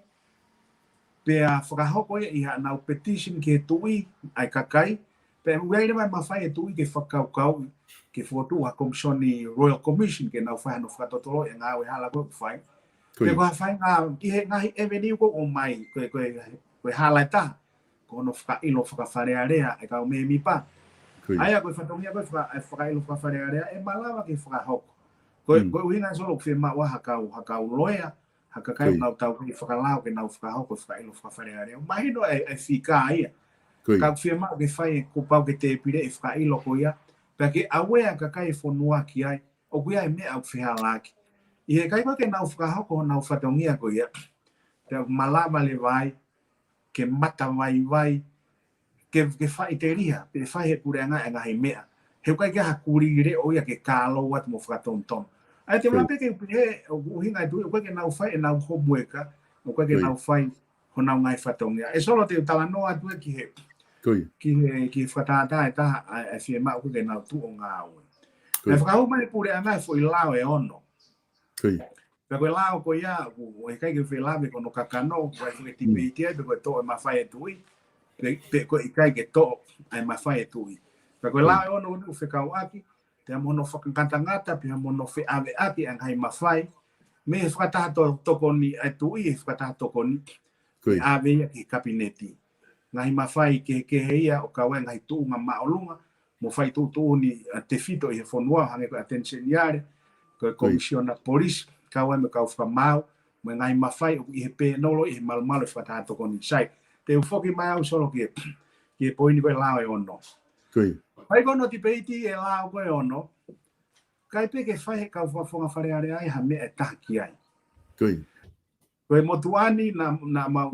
Pe a whakahoko i ha nau petition ki he tui ai kakai. Pe uai rewa e mawhai e tui ke whakaukau ke whotu ha komisioni Royal Commission ke nau whai no whakatotoro e ngā we hala koe whai. Pe koe whai ngā ngahi avenue ko o mai koe hala e taha. Ko no whakailo whakawharearea e kau me mi pa. Aia koe whatongia koe whakailo whakawharearea e malawa ke whakahoko. Koe uhinga solo ke maua hakau loea. Hakakai nau tau ke whakalao ke nau whakahoko whakailo whakawharearea. Mahino e whika aia. Kau whia ke whai ko pau ke te pire e whakailo ko ia. Pea ke awea kakai e whonua ki ai. O kuia e mea au whiha laki. I he kai koe ke nau whakahoko nau whatongia ko ia. Pea malama le vai. Ke mata vai. Ke whai te riha. Pe whai he pureanga e ngahi mea. He kai ke hakuri re o ia ke kālo wat mo whakatonton. Ai te mape ke he uhinga i tui. O koe ke nau whai e nau homueka. O koe ke nau whai ho nau ngai whatongia. E solo te talanoa tue ki he. Ki whatata e taha e whie mau ke nau tu o ngā ue. E whakahau mai pure anai fo i lao e ono. Pea koe lao ko ia, o e kai ke whie lawe kono kakano, koe whie tipeitia, pe koe to e mawhai e tui, pe koe i kai ke to e mawhai e tui. Pea koe lao e ono u whekau aki, te amono whakangata, pe amono whi ave aki ang hai mawhai, me he whakataha toko ni e tui, he whakataha toko ni, ave ia ki kabineti. Ngahi mawhai ke heia o kawe ngahi tuunga maolunga, mo whai tu ni te fito i he whonua, hange koe attention iare, koe komisiona polis, kawe me kau whamau, mo ngahi mawhai i he pēnolo i he malumalo i whataha toko ni sai. Te ufoki mai au solo ki e poini koe lao e ono. Pai kono ti peiti e lao koe ono, kai peke whai he kau whafonga wharearea ai ha mea e tahaki ai. Koe motuani na mau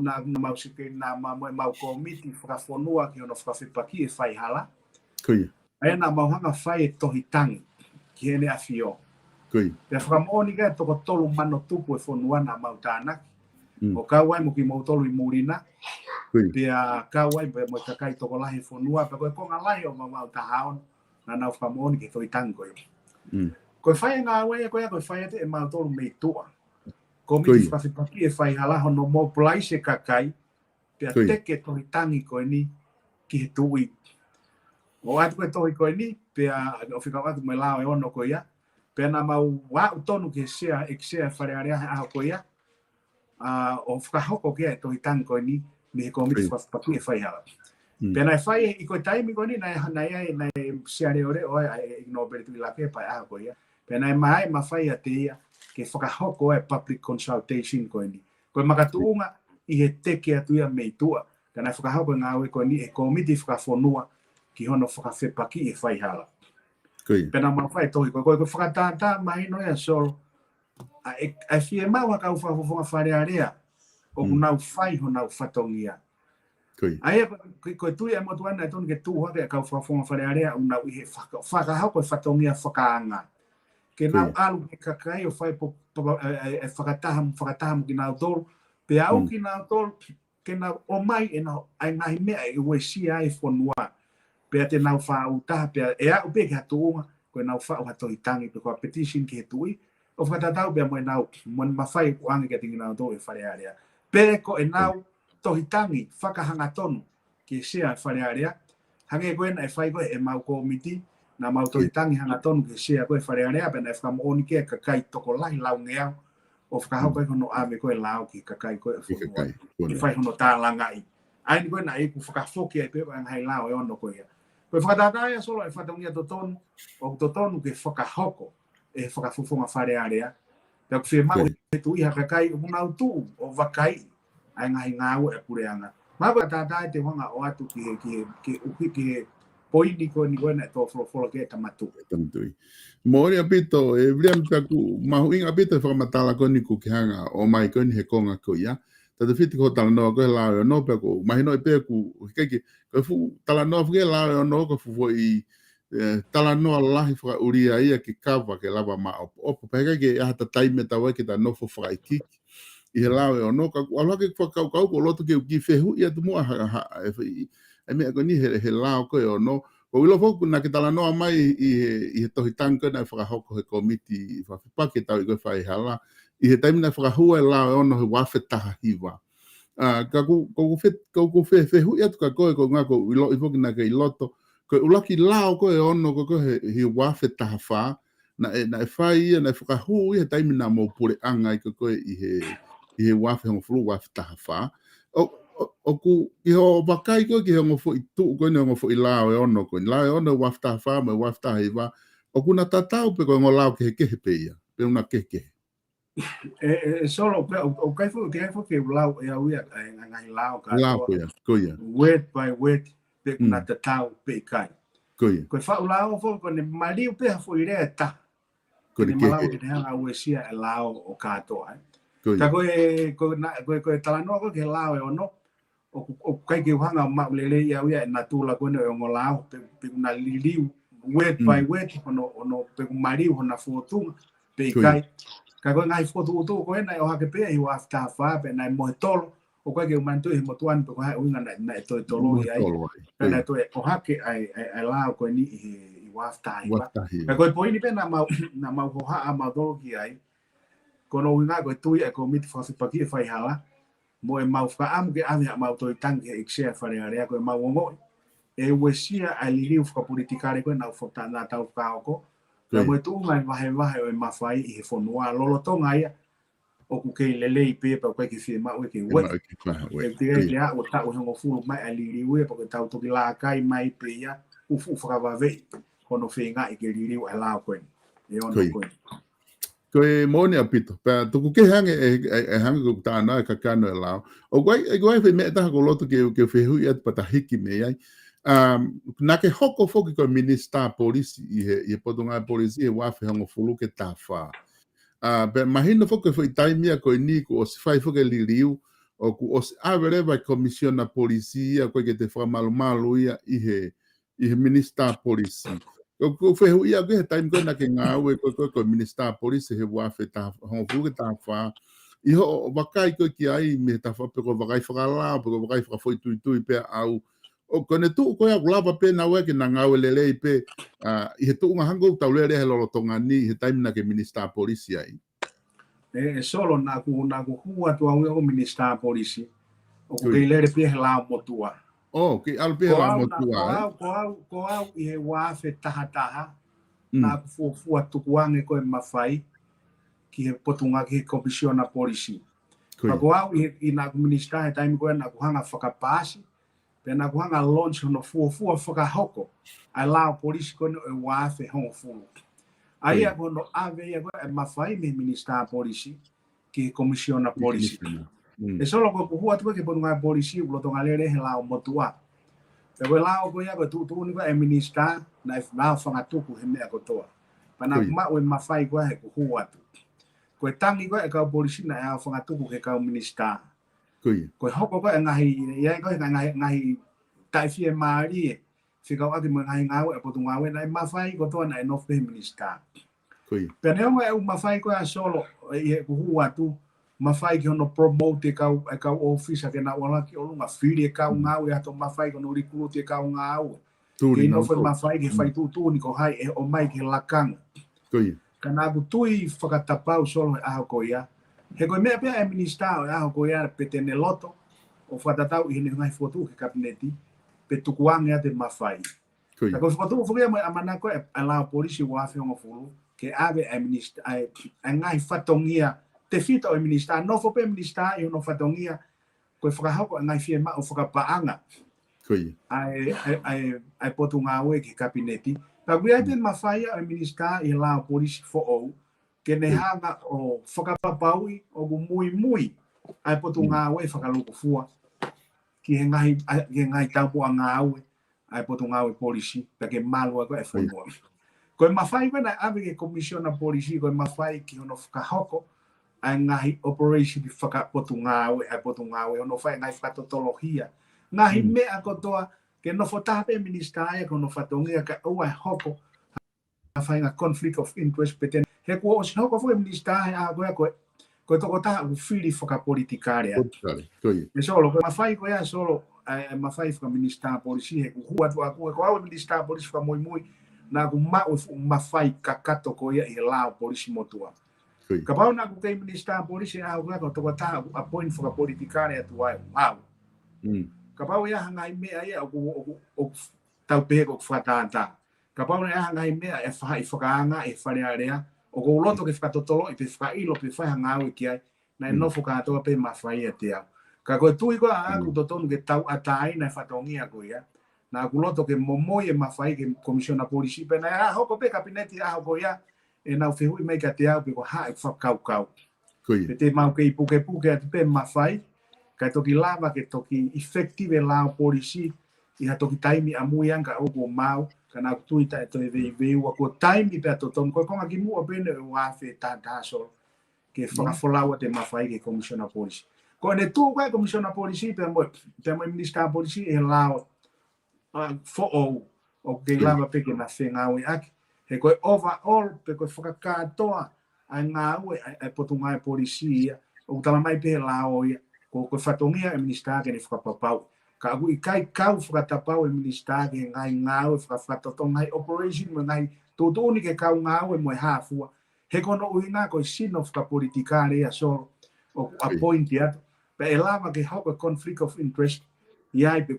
komiti whakawhonua ki ono whakawhipaki e whai hala. Aia na mau hanga whai e tohitangi ki hene a whio. Pea whakamoni kai toko tolu mano tupu e whonua na mau tānaki. O kauai mo ki mau tolu i murina. Pea kauai mo kakai toko lahi whonua. Pea koe konga lahi o mau tahaon na nau whakamoni ki tohitangi koe. Koe whai ngā wea koe whai te e mau tolu mei tua. Komiti whakawhipaki e whai hala hono mo plai se kakai. Pea teke tohitangi koe ni ki he tui. O atu koe tohi koe ni, pea o whikau atu mai lao e ono koe ia. Pea na mau wau tonu ke sea, e sea wharearea he aho koe ia. O whakahoko kia e tohitangi koe ni, me he komiti whakawhipaki e whai hala. Pea nai whai i koe taimi koe ni, nai sea reo reo e igno beretu i lake pa e aho koe ia. Pea nai mai ma whai a te ia, ke whakahoko e public consultation koe ni. Koe makatuunga i he teke atu ia mei tua. Ka nai whakahoko ngā ue koe ni, e komiti whakawhonua ki hono whakawhipaki e whai hala. Pena mau whai tohi koe whakatata mahino ea solo. E whie mau haka u whafonga wharearea o nau whai ho nau whatongia. Aia koe tui e motuana e tonu ke tū hake e kau whafonga wharearea o nau i he whakahau koe whatongia whakaanga. Ke nau alu ke kakai o whai e whakataha mo ki nau tolu. Pe au ki nau tolu ke nau o mai e nau ai ngahi mea e ue sia e whonua. Pea te nau whau taha, pea e au pe ke hatuunga, koe nau whau hatohi tangi, pe koa petition ki he tui, o whakatatau pea moe nau, moe mawhai kuangi ke tingi nau tō e wharearea. Pea ko e nau tohi tangi, whakahanga tonu, ki sea e wharearea, hange koe na fai koe e mau komiti na mau toitangi hanga tonu ke sia koe wharearea pe na whaka mooni ke kakai toko lahi lau ngeau o whakahau koe hono ave koe lau ki kakai koe whanua i whai hono tā langa i aini koe na iku whakafoki ai pepa ang hai lau e ono koe ia koe whakatatai solo e whatongia totonu o totonu ke whakahoko e whakafufonga wharearea pe ku mau he tu iha kakai o munau tu o wakai ai ngai ngau e pureanga maba tata te wanga o atu ki uki ki poini ko ni gona to folo ke tamatu mori apito e vriam taku mahuing apito fa matala ko ni ku hanga o mai ko ni he konga ko ya ta de fit ko tala no ko la no pe ko mai no pe ku ke ko fu tala no ke la no ko fu i tala no la fa uria ia ki kava ke lava ma o pe ke ya ta taime ta wa ke ta no fo fra ki i lawe o no ka ala ke fa ka ko loto ke ki fehu ia tu mo e me ko ni he lao ko o no o ilo fo na ke tala no mai i to hitanka na fa hoko he komiti fa pa ke ta ko fa hala i he taimi na fa hu e lao no he wa feta hiva ka ko fehu ia tu ka ko nga ko ilo i fo na ke loto ko ulaki lao ko ono ko he wa feta fa na fa ia na fa hu ia taimi na mo pure anga ko i he wafe ho flu wafe tafa o ku i ho bakai ko ki ho fo itu ko no fo i lao e ono ko lao e ono wafe tafa me wafe tahiva o ku na tatau pe ko lao ke pe ia pe una ke solo o kai fo ke lao e au ia ngai lao ka ko ia word by word pe na tatau pe kai ko fa lao fo ko ne mali pe fo i re ta ko ni malo ke hanga uesia e lao o kato ai ka ko tala no ko ke lao e ono o kai ke hanga ma lele ia na tula ko no ngo lao pe na liliu word by word ono pe mari ona foto pe kai ka ko ngai foto to ko na o ha ke pe i wa after fa pe na mo tolo o kai ke man to i mo tuan pe ko ha unga na to tolo ia pe na to o ha ke ai lao ko ni i wa after ka ko po ni pe na ma ho ha ma do ki ai kono winga ko tu ya ko mit fa paki fa hala mo e mau fa am ke ave mau to tangi e xe fa area ko mau ngo e wesia ali fa politikare ko na fa na ta fa ko mo tu mai va e ma fa i fo no lo to ngai o ku ke lele i pe pa ko ki fi ma o ke we e te ya o ta o ngo fu mai ali we pa ko ta to ki la kai mai pe ya u fu fa va ve kono fe nga i ke li ala ko e ono ko ko e moni apito pa to ku ke hange e hange ku ta na ka kano e lao o goi fe me ta ko loto ke fe hu ia pa ta hiki me ai na ke hoko foki ko minister police i podonga police e wa fe hango fulu ke ta fa pe mahino foki foi taimia ko ni ko os fai foki liliu o ku os avereva commission na police ko ke te fa malu ia i he minister police ko fe ia ke time ko na ke ngawe ko minister police he wa fe ta ho fu ta fa i ho bakai ko ki ai me ta fa pe ko bakai fa la pe ko bakai fa foi tu pe au o kone tu ko ya lava pe na we ke na ngawe lele pe i he tu nga hango ta le he lo tonga ni he time na ke minister police ai solo na ku hua tu au minister police o ko le pe la motua oh que alpe la motua ko au i he wa fe taha na fu atu kuange ko mafai ki he potunga ki komisiona polisi ko au i na minister he time ko na ku hanga whakapasi pe na ku hanga launch no fu whakahoko ai la polisi ko e wa fe hon fu ai a no ave ia ko mafai me minister polisi ki komisiona polisi e solo ko hua tu ke potunga polisi lo tonga lere he la motua pe lao ko ya ko tu ni ko minister na na fanga tu ku he me ko toa pana ma o mafai ko he ko hua tu ko tangi ko e ka polisi na ya fanga tu ku ke ka minister ko hoko ko ngahi ya ko ngahi tai fi mari fica o que me ngahi ngau e potunga we na mafai ko to na no fe minister pe ne o mafai ko ya solo e ko hua tu mafai ki ono promote ka office ke na wala ki o nga fili ka nga o ya to mafai ko no recruit ka nga o ki no foi mafai ki fai tu ni ko hai e o mai ki lakang kana bu tui fakatapau solo a ko ya he ko me pe minister a ko ya petene loto o fatatau i ne ngai foto ke kabineti pe tukuanga te mafai. Koia. Tako fatu fukia mo amana ko ala polisi wa fe ngo fulu ke ave a minister ai ngai fatongia te fita o minister no fo pe minister e no fatongia ko faka ko ngai fie ma o faka paanga. Koia. Ai potunga we ki kabineti. Ta we ai mafai o minister e la polisi fo o ke ne hanga o faka papaui o mui ai potunga we faka luku fua. Ki ngai tapu anga we ai potunga we polisi porque MALU ko e foi mo ko mafai ko na ave ke komisiona polisi ko mafai ki ono faka hoko ai ngai operation di faka potunga we ai potunga we ono fai ngai fatologia ngai me akotoa ke no fota pe minister ko no fatongia ka o ai hoko fai na conflict of interest peten he ko os hoko foi minister a ko to kota u fili faka politikare Koia. e solo ko mafai ko ya solo mafai fika minister polisi he kuhua tu aku ko au minister polisi fika moi na ku mafai kakato ko ya ila polisi motua kapau na ku kai minister polisi au ko to kota a point fika politikare tu ai wow kapau ya ngai me ai aku tau pe ko fatanta kapau ya ngai me e fa fika anga e fare area o ko loto ke fika totolo e fika ilo pe fa hanga o ki ai na no foka to pe mafai te ka ko tu ko a ku toton ke tau atai na fatongia ko ya na ku loto ke momoye mafai ke komisiona polisi pe na ho ko pe kabineti a ko ya e na fe hui mai ka te a pe ko ha fa kau pe te mau ke puke pe mafai ka to ki lava ke to ki effective la polisi i ha to ki taimi amuia ka o ko mau kana tu ita to ve ko taimi pe to ton ko nga ki mu o bene wa fe ta so ke fa folawa te mafai ke komisiona polisi ko ne tu ko komisiona polisi pe mo minister polisi e lao fo o ke lava pe ke na fenga we ak he ko overall pe ko foka ka toa a nga we e potunga polisi o tala mai pe lao ko fatongia e minister ke ne foka papau ka u kai kau foka tapau e minister ke ngai nga we foka totonga operation mo ngai to ni ke kau nga we mo hafu he kono uina ko sino foka politikare ya so o appoint ya pe elava ke hoko conflict of interest ia pe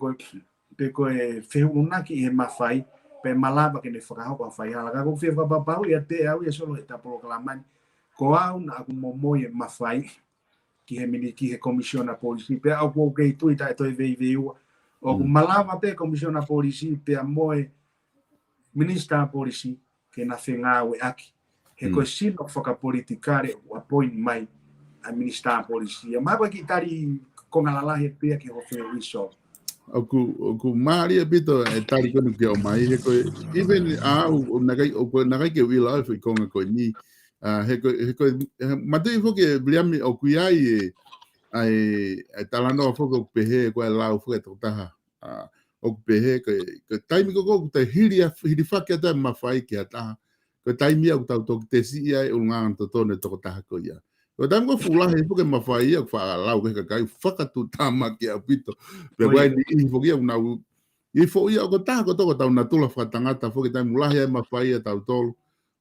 ko e feuna ki e mafai pe malava ke ne foka hoko fai ala ka ko fe ba ba ia te au ia solo eta POLOKALAMA ko au na ku momoye mafai ki he mini ki he komisiona polisi pe au ko ke tu ita to ve o malava pe komisiona polisi pe moe minister polisi ke na fenga we aki he ko sino foka politikare o appoint mai a minister polisi ma ko ki tari con ala he pe ke ho fe iso Oku mari bito e tari ko ke o mai he ko even o nagai ke wila fe ko ni he ko mate fo ke bliami o kuiai ai talano fo ko pehe ko la fo to taha o pehe ko taimi ko te hiri fakia ta mafai ke ata ko taimi au tau to te si ai o ngang to tone to taha ko ia ko tango fula he fo ke mafai ko fa la ko kai faka tu tama ke apito pe wai ni fo ke una i fo ia ko taha ko to tau na tula fatangata fo ke taimi la he mafai tau tol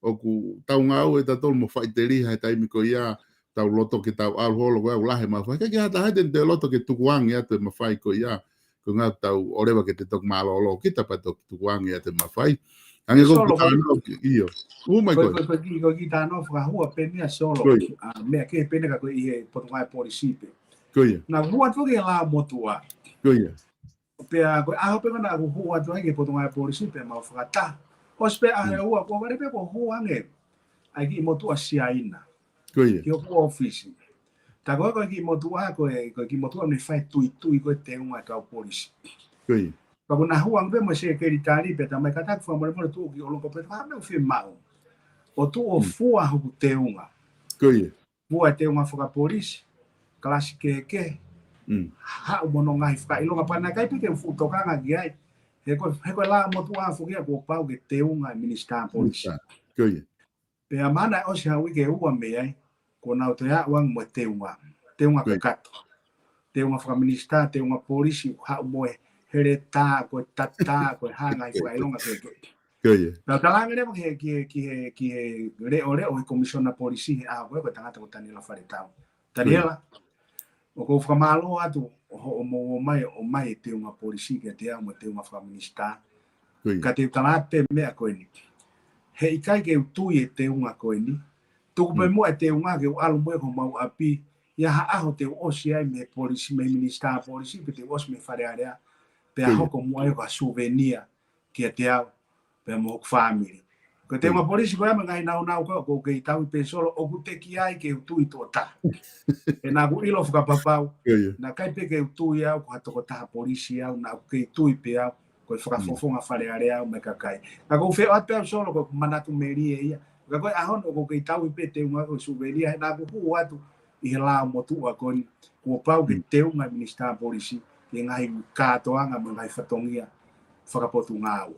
o ku tau ngau e tau mo fai teri hai taimi ko ia tau loto ke tau al holo ko la he mafai ke hata haden te loto ke tukuang ia te mafai ko ia ko nga tau oreba ke te tok malolo kita pa tok tukuang ia te mafai ange ko tano io mai ko ki tano fra hua penia solo me ke pena ka ko i potunga polisi pe ko ia na hua to ke la motua ko ia pe a pe na hua to ke potunga polisi pe ma frata ospe a hua ko vale pe ko hua nge ai ki motua siaina ko ia ki o office ta ko ki motua ko ki motua ne fai tu ko te unha ka polisi ko pa na hua be mo se ke ritari pe ta mai kata fa mo tu ki o lo ko pe ha me fi mau o tu o fua ho te unha ko ia fua te unha foka polisi klasi ke ha o mono ngai fa ilo pa na kai pe ke fu to kanga gi ai he ko la motua fu ki ko pa ke te unha minister polisi ko ia pe amana o se ha wi ke ua me ai ko na o te a wang mo te unha kakato te unha fra minister te unha polisi ha mo here ta ko tata ko ha ngai fa ilonga ke ko ia na kala ngere mo ki re o komisiona polisi a ko tanga ko tani la fare tau taniela o ko fra malo atu o mai te unga polisi ke te mo te unga feminista Kui. ka te talate me a koe ni he ikai ke tu e te unga koe ni tu pe mo te unga ke alu mo ko mau api ya aho te osi ai me polisi me minista polisi pe te os me fare area pe a hoko mo ai ka souvenir ke te au pe mo family ko te unga polisi ko ngai nau ko ke tau pe solo o ku te ki ai ke tu i to ta e na ku ilo fuka papau na kai pe ke tu ia ko to ta polisi au na ke tu i pe au ko fuka fofonga fare area me ka kai na ko fe at pe solo ko manatu meri ia ka ko ahon ko ke tau i pe te unga ko souvenir na ku atu i la mo tu a kon ko pau ke te unga minista polisi ke ngai ka to anga mo ngai fatongia fuka potunga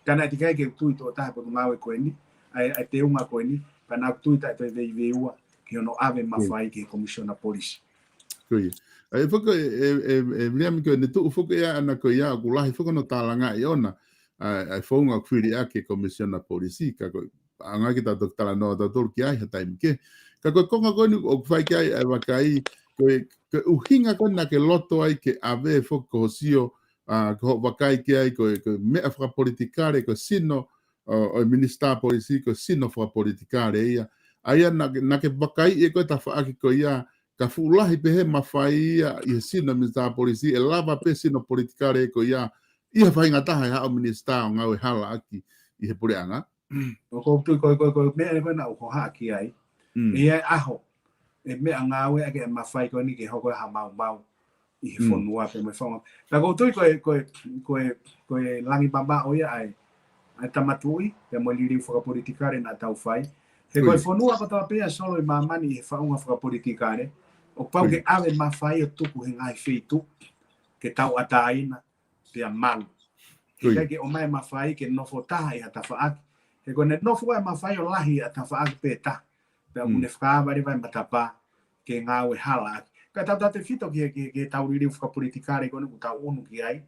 kana ti kai ke tu i to ta potunga ko ni ai te unga ko ni kana tu i ta te veiua que no ave mafai que comisiona polisi. Kui. Ai foka mriam ko ne tu foka ya ana ko ya ku lahi foka no talanga i ona. Ai fonga kwiri ake comisiona polisi ka ko anga kita doktora no doktor ki ai hata imke. Ka ko konga ko ni o fai ki ai wakai ko uhinga ko na ke loto ai ke ave foka hosio ko wakai ki ai ko me afra politikare ko sino o minista polisi ko sino fra politikare ia. Aia na ke wakai e ko ta fa ko ia ka fulahi pe he mawhai i sino minista polisi e lava pe sino politikare ko ia whai ngataha ha o minista o ngau e hala aki i he pureanga. O ko tu ko me ko na ko ha ki ai. E ai aho e me ngau e ke mawhai ko ni ke hoko ha mau i he fonua pe me fonga. Na ko tu ko langi baba o ia ai tamatui pe mo liri fo politikare na tau fai. He koe whanua kata pia solo i mamani he whaunga whakapolitikare. O pau ke awe mawhai o tuku he ngai whitu ke tau ataina pia MALU. He kai ke o mai mawhai ke nofo taha i hata whaaki. He koe ne nofo e mawhai o lahi hata whaaki pe ta. Pea mune whakaawari vai matapa ke ngāwe hala aki. Ka tau tate whito ke tau riri whakapolitikare kone ku tau unu ki ai.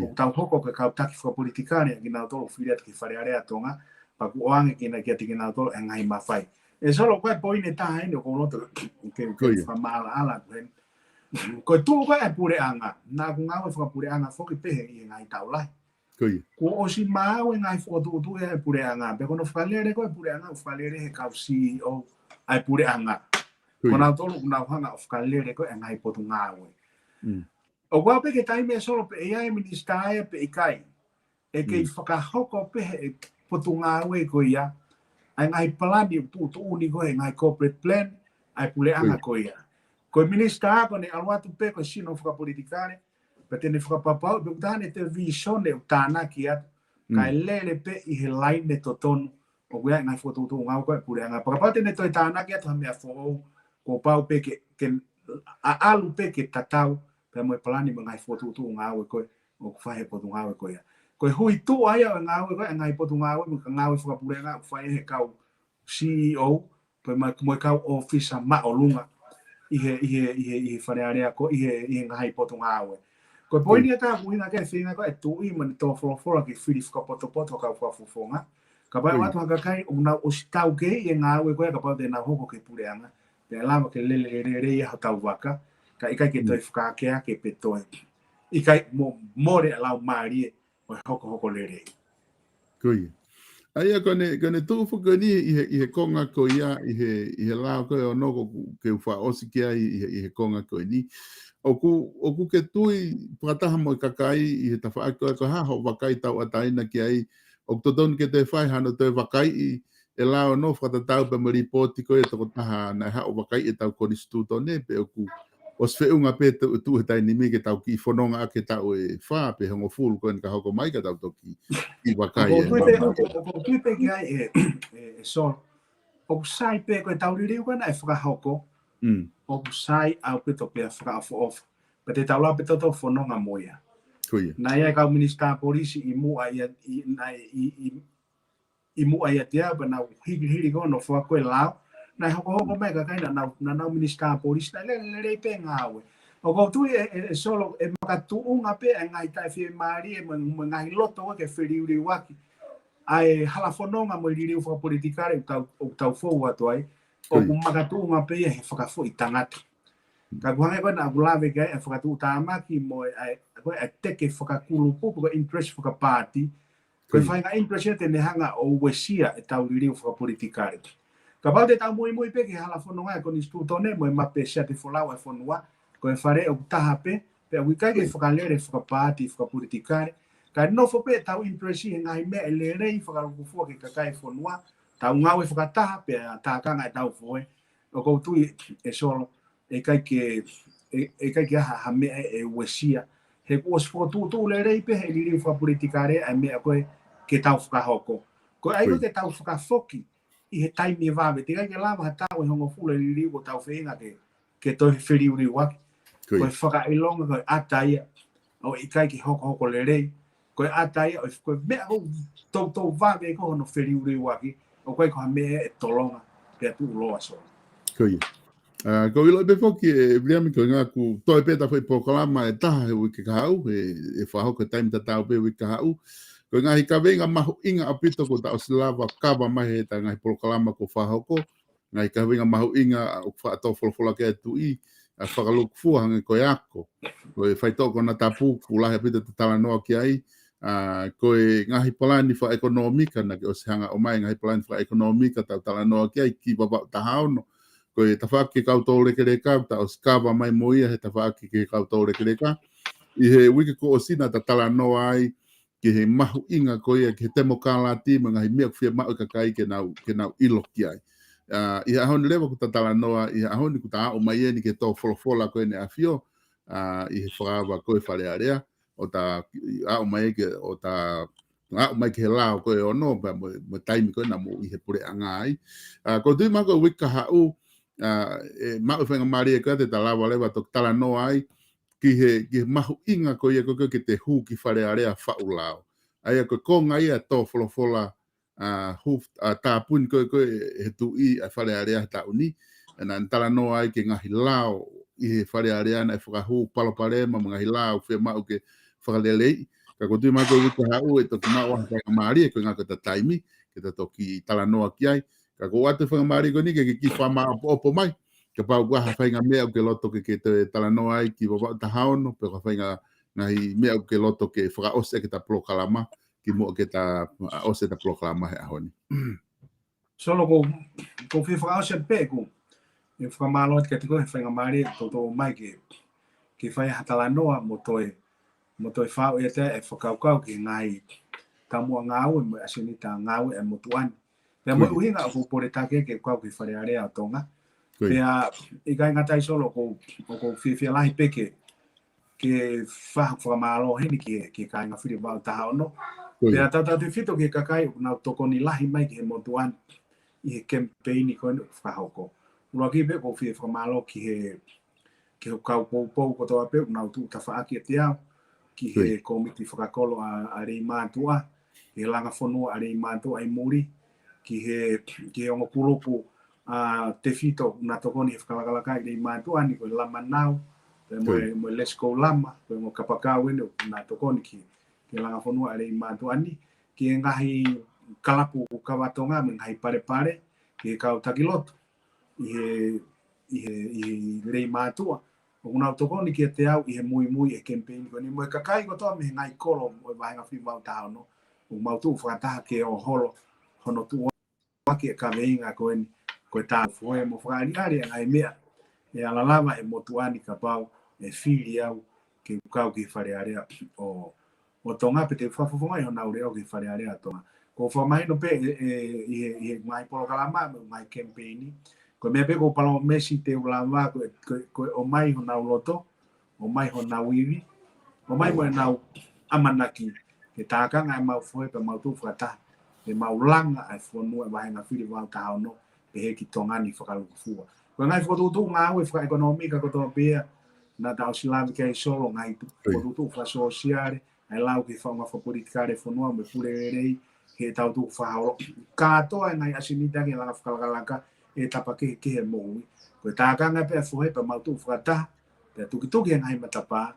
O tau hoko ke kau taki whakapolitikare ki nau tolo whiriat ki whare area tonga. Paku oange kina kia tiki nā tolo e ngai mawhai. E solo koe poine taha ene o konoto ke whamala ala kuen. Koe tū koe e pure anga. Nā ku ngāwe whakapure anga whoki pehe i ngai tau lai. Ko osi māu e ngai whakatū e pure anga. Pe kono whalere koe pure anga whalere he kau CEO ai pure anga. Ko nā tolo ku nā hanga o whalere koe e ngai potu ngāwe. O kua peke taime e solo pe e ai minista e pe ikai. E kei whakahoko pehe potu ngāwe ko ia, ai ngai palani tu uni ko ngai corporate plan, ai pule anga ko ia. Ko minista ko ne alwatu pe ko sino whakapolitikare, pe tene whakapapau, pe utane te visione o tāna ki atu, kai lele pe i he laine to tonu, o kuia ngai whatutu ngau ko e pule anga. Pakapau tene toi tāna ki atu hamea FOHE, ko pau pe ke alu pe ke tatau, pe moe palani ma ngai whatutu ngau ko e, o kuwhahe potu ngau ko ia. Ko hui tu ai o ngau ko ngai potu ngau mo ngau whakapurenga fai he kau CEO pe mai mo kau officer ma o lunga i he fare area ko i he ngai potu ngau ko poini ta kuina ke finga ko e tu i man to for ki fili whakapoto ka whafufonga ka pai watu haka kai una o stau ke i ngau ko ka pa de na hoko ke purenga pe lama ke lele ia tau waka ka ikai ke toi whakakea ke pe toi ikai more lau marie hoko lere. Kui. Aia kone tū whakani i he konga ko ia, i he lao koe o noko ke uwha osi ki ai i he konga ko ni. Oku ke tui prataha mo i kakai i he tawha koe ko haho wakai tau ataina ki ai. O totonu ke te whai hano te wakai i e lao no whatatau pe mo ripoti koe e toko taha na hao wakai e tau koristuto ne pe oku. O sfeunga pe tu he taini mi ke tau ki whanonga a ke tau e wha pe hongo fulu koe ka hoko mai ka tau toki i wakai e. O tui pe ki ai e sol. O sai pe koe tau ririu koe na e whakahoko. O sai au pe to pe a whakafo off. Pe te tau la pe toto whanonga moia. Na ia kau minista polisi i mua ia te au na hiri kono whakakoe lao. Na hoko mai ka kai na nau minista polisi na le pe ngawe. O ko tu e solo e makatu unga pe ngai tai fi mari e ngai loto ke feriuri waki. Ai hala fononga mo riri fo politikare o tau fo atu ai. O ku makatu unga pe e whakafo i tangata. ka buhanga ko na gulave ga e whakatu utama ki mo e teke whakakulu pupu ko interest whakapāti ko whainga interest te nehanga o wesia e tau ririu whakapolitikare ka pau te tau mui peke hala whanonga ko ni stutone mo e mape sia te wholau e whanua ko e whare o taha pe wikai ke whakalere whakapāti whakapolitikare ka nofo pe tau interest i ngai me e lerei whakalukufua ke kakai whanua tau ngau e whakataha pe tākanga e tau FOHE o koutui e solo e kai ke ha me e wesia he ko spo tu le rei pe he liri fa politikare a me ko ke tau fuka hoko ko ai ke tau fuka foki i he tai me va te kai ke lava tau e hongo fule liri ko tau feinga ke to feri uri wa ko fuka ilonga ko atai o i kai ke hoko le rei ko atai o ko me ko to va ve ko no feri uri wa o ko me e tolonga pe tu ULOA so ko ilo be foki e bliami ko nga ku toi peta foi POLOKALAMA e taha he wiki kahau e whaho ko taimi tatau pe wiki kahau ko nga hika venga mahu inga apito ko ta osilava kaba mai he ta nga POLOKALAMA ko whaho ko nga hika venga mahu inga o whaato wholofola ke atu i a whakaluk fua hange ko yako ko e whaitoko na tapu kulahe apito tatala noa ki ai ko e ngahi palani wha ekonomika na ke o sihanga o mai ngahi palani wha ekonomika tau tala noa ki ai ki baba tahaono ko e tawhaki koutou rekereka, ta o skava mai moia he tawhaki ke koutou rekereka. I he wiki ko o sina ta tala noa ai, ki he mahu inga ko ia, ki he temo kāla tima, ngahi mea kuwhia mau kakai ke nau ilo ki ai. I ahoni lewa ku ta tala noa, i ahoni ku ta ao mai eni ke tō wholofola ko ene awhio, i he whakawa ko e wharearea, o ta ao mai ke, o ta ao mai ke he lao ko e ono, mo taimi ko e na mo i he pure anga ai. Ko tui mako wika hau, mau whenga maria ka te talawa lewa tok tala noa ai ki he mahu inga ko ia ko ke te hu ki whare area whaulao. Aia ko konga ia tō wholofola tāpuni ko he tu i a whare area ta uni. Nā tala noa ai ke ngahi lao i he whare area na e whakahu paloparema ngahi lao whea mau ke whakalelei. Ka ko tui mako wika hau e toki mau aha whenga maria ko ngā kata taimi ke ta toki tala noa ki ai. Ka ko atu whangamari ko ni ke ki whama opo mai. Ka pau kua hawhainga mea o ke loto ke te talanoa ai ki wawau ta haono. Pe ka whainga ngahi mea o ke loto ke whakaose ke ta POLOKALAMA ki mua ke ta ose ta POLOKALAMA he ahoni. Solo ko whakaose pe ko e whakamalo ke te koe whangamari toto mai ke whai hatalanoa mo toi whao e te e whakaukau ki ngai tamua ngau e mo asinita ngau e mo tuani. Pea mo uhinga o pore take ke kau ki whare area o tonga. Pea i kai ngatai solo ko whiwhia lahi peke ke whakamalo heni ki kai ngā whiri wau taha ono. Pea tata te whito ki kakai nau toko ni lahi mai ki he motuan i he campaign i koe ni whahoko. Ura ki pe ko whakamalo ki he kau pou ko toa pe nau tu ta whaaki e te au ki he komiti whakakolo a rei mātua ki he langa whanua a rei mātua ai muri ki he ongo kurupu te fito na tokoni he whakalakalaka i mātua ni koe lama nau mo let's go lama koe ngo kapakau ene na tokoni ki langa whanua a rei mātua ni ki he ngahi kalapu kawatonga me ngahi pare ki he kau takiloto i he rei mātua o kuna tokoni ki te au i he mui e campaign ko ni mo kakai ko toa me ngai kolo o vahenga whiwau taha no o mautu whakataha ke o holo hono tu waki e ka veinga koe tā FOHE mo whakaari ngai mea e alalama e motuani ka pau e whiri au ke ukau ki whare area o tonga pe te whafofonga i hona ureo ki whare area tonga. Ko whamahino pe i he ngai POLOKALAMA ngai campaigni ko mea pe ko palo mesi te ulama ko o mai hona uloto o mai hona wiwi o mai mo nau amanaki ke tākanga e mau FOHE pe mau tu whakataha e maulanga ai whanua e wahenga whiri wau tahao no pe he ki tongani whakalukufua. Ko ngai whatutu ngā ue whaka ekonomika ko toa pia na tau silavi kei solo ngai whatutu whasosiare ai lau ki whaunga whapolitikare whanua me pure rei he tau tu whahao katoa ngai asinita ki langa whakalakalaka e tapa ke he moui. Ko tākanga pe FOHE pe mau tu whakataha pe tuki ngai matapa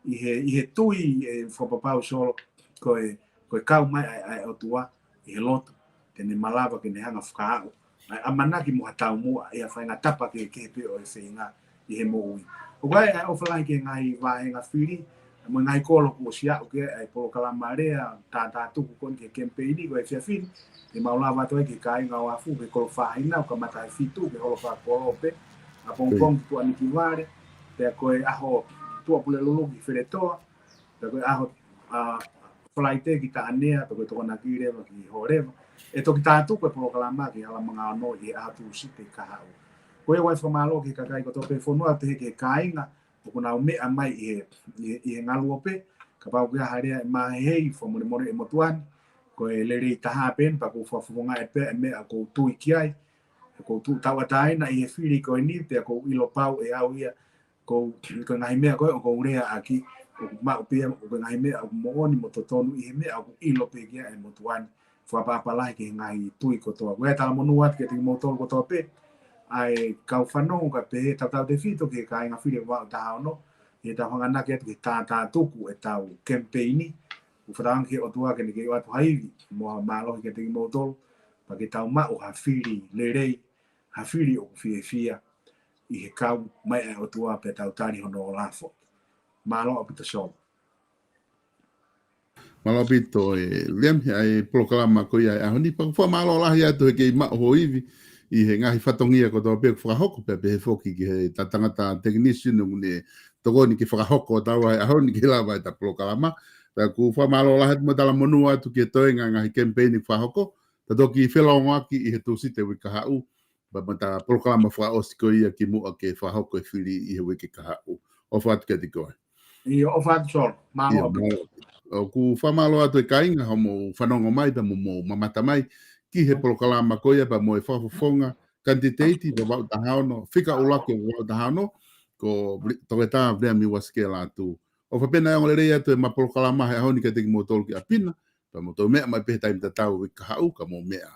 i he tui e whapapau solo koe kau mai ai o tua i he loto, tene malawa ke ne hanga whakaau. Ai amanaki mo hatau mua e a whainga tapa ke pe o e whainga I he mo o vai ai o fala ke ngai vai nga fili mo ngai kolo ko sia o ke ai Polokalama rea ta tu kon ke campaign ko e fin e maulava to ke kai nga wa fu ke ko fa ina ko mata fitu ke holo fa ko pe a pong tu ani ki vare pe ko e aho tu pule lulu ki fere to pe ko aho a flaite ki ta anea pe ko to na ki re ki hore e to ki ta tu ko Polokalama ki ala manga no e a tu si te ka ha ko e wa fa malo ki ka kai ko to pe fo no te ke kai nga ko na me mai e ngalu pe ka pa ku harea ma hei fo mo mo e motuan ko e le ri ta pen pa ko fo nga e pe me ko tu ki ai ko tu tawa tai na e fili ko ni pe ko ilo pau e au ia ko ngai me ko rea aki ko ma pe ko ngai me mo ni mo tonu i me au ilo pe ki e motuan fo pa la ki ngai tu ko to we ta mo nuat ke ti mo to ko to pe ai kau whanau ka pe tau te fito ke ka inga whire wau tahao no e ta whangana ke ta tuku e tau campaigni u whatang ke o tua ke ni ke watu haiwi mo malo ke te motol pa ke tau mau ha whiri le rei ha whiri o whie whia i he kau mai o tua pe tau tari hono o lafo malo o pita shop Malo pito e lem ai Polokalama ko ia ahoni pa fo malo la ia to ke ma ho ivi I he ngahi whatongia ko tō pēku whakahoko pe he whoki ki he tatangata technician ne toko ni ki whakahoko tau ai ahoni ki lawa e ta Polokalama. Pea ku whamalo lahat mo tala monua atu ki toenga ngahi campaign whahoko. Ta toki whelonga ki I he tūsite wika hau. Pa mo ta Polokalama whaosi ko ia ki mua ke whahoko e whiri I he wiki ka hau. O whatu ke tiko. I o whatu sol, malo o ku whamalo atu e kainga homo whanongo mai pa mo mamata mai. Ki he Polokalama ko ia pa mo e whafofonga kandidati pa wau tahano whika ulake wau tahano ko toketa vrea mi waskela atu o whapena e ngore atu e ma Polokalama he ahoni ka teki mo tolu ki apina pa mo tau mea mai pehe taim tatau wika hau ka mo mea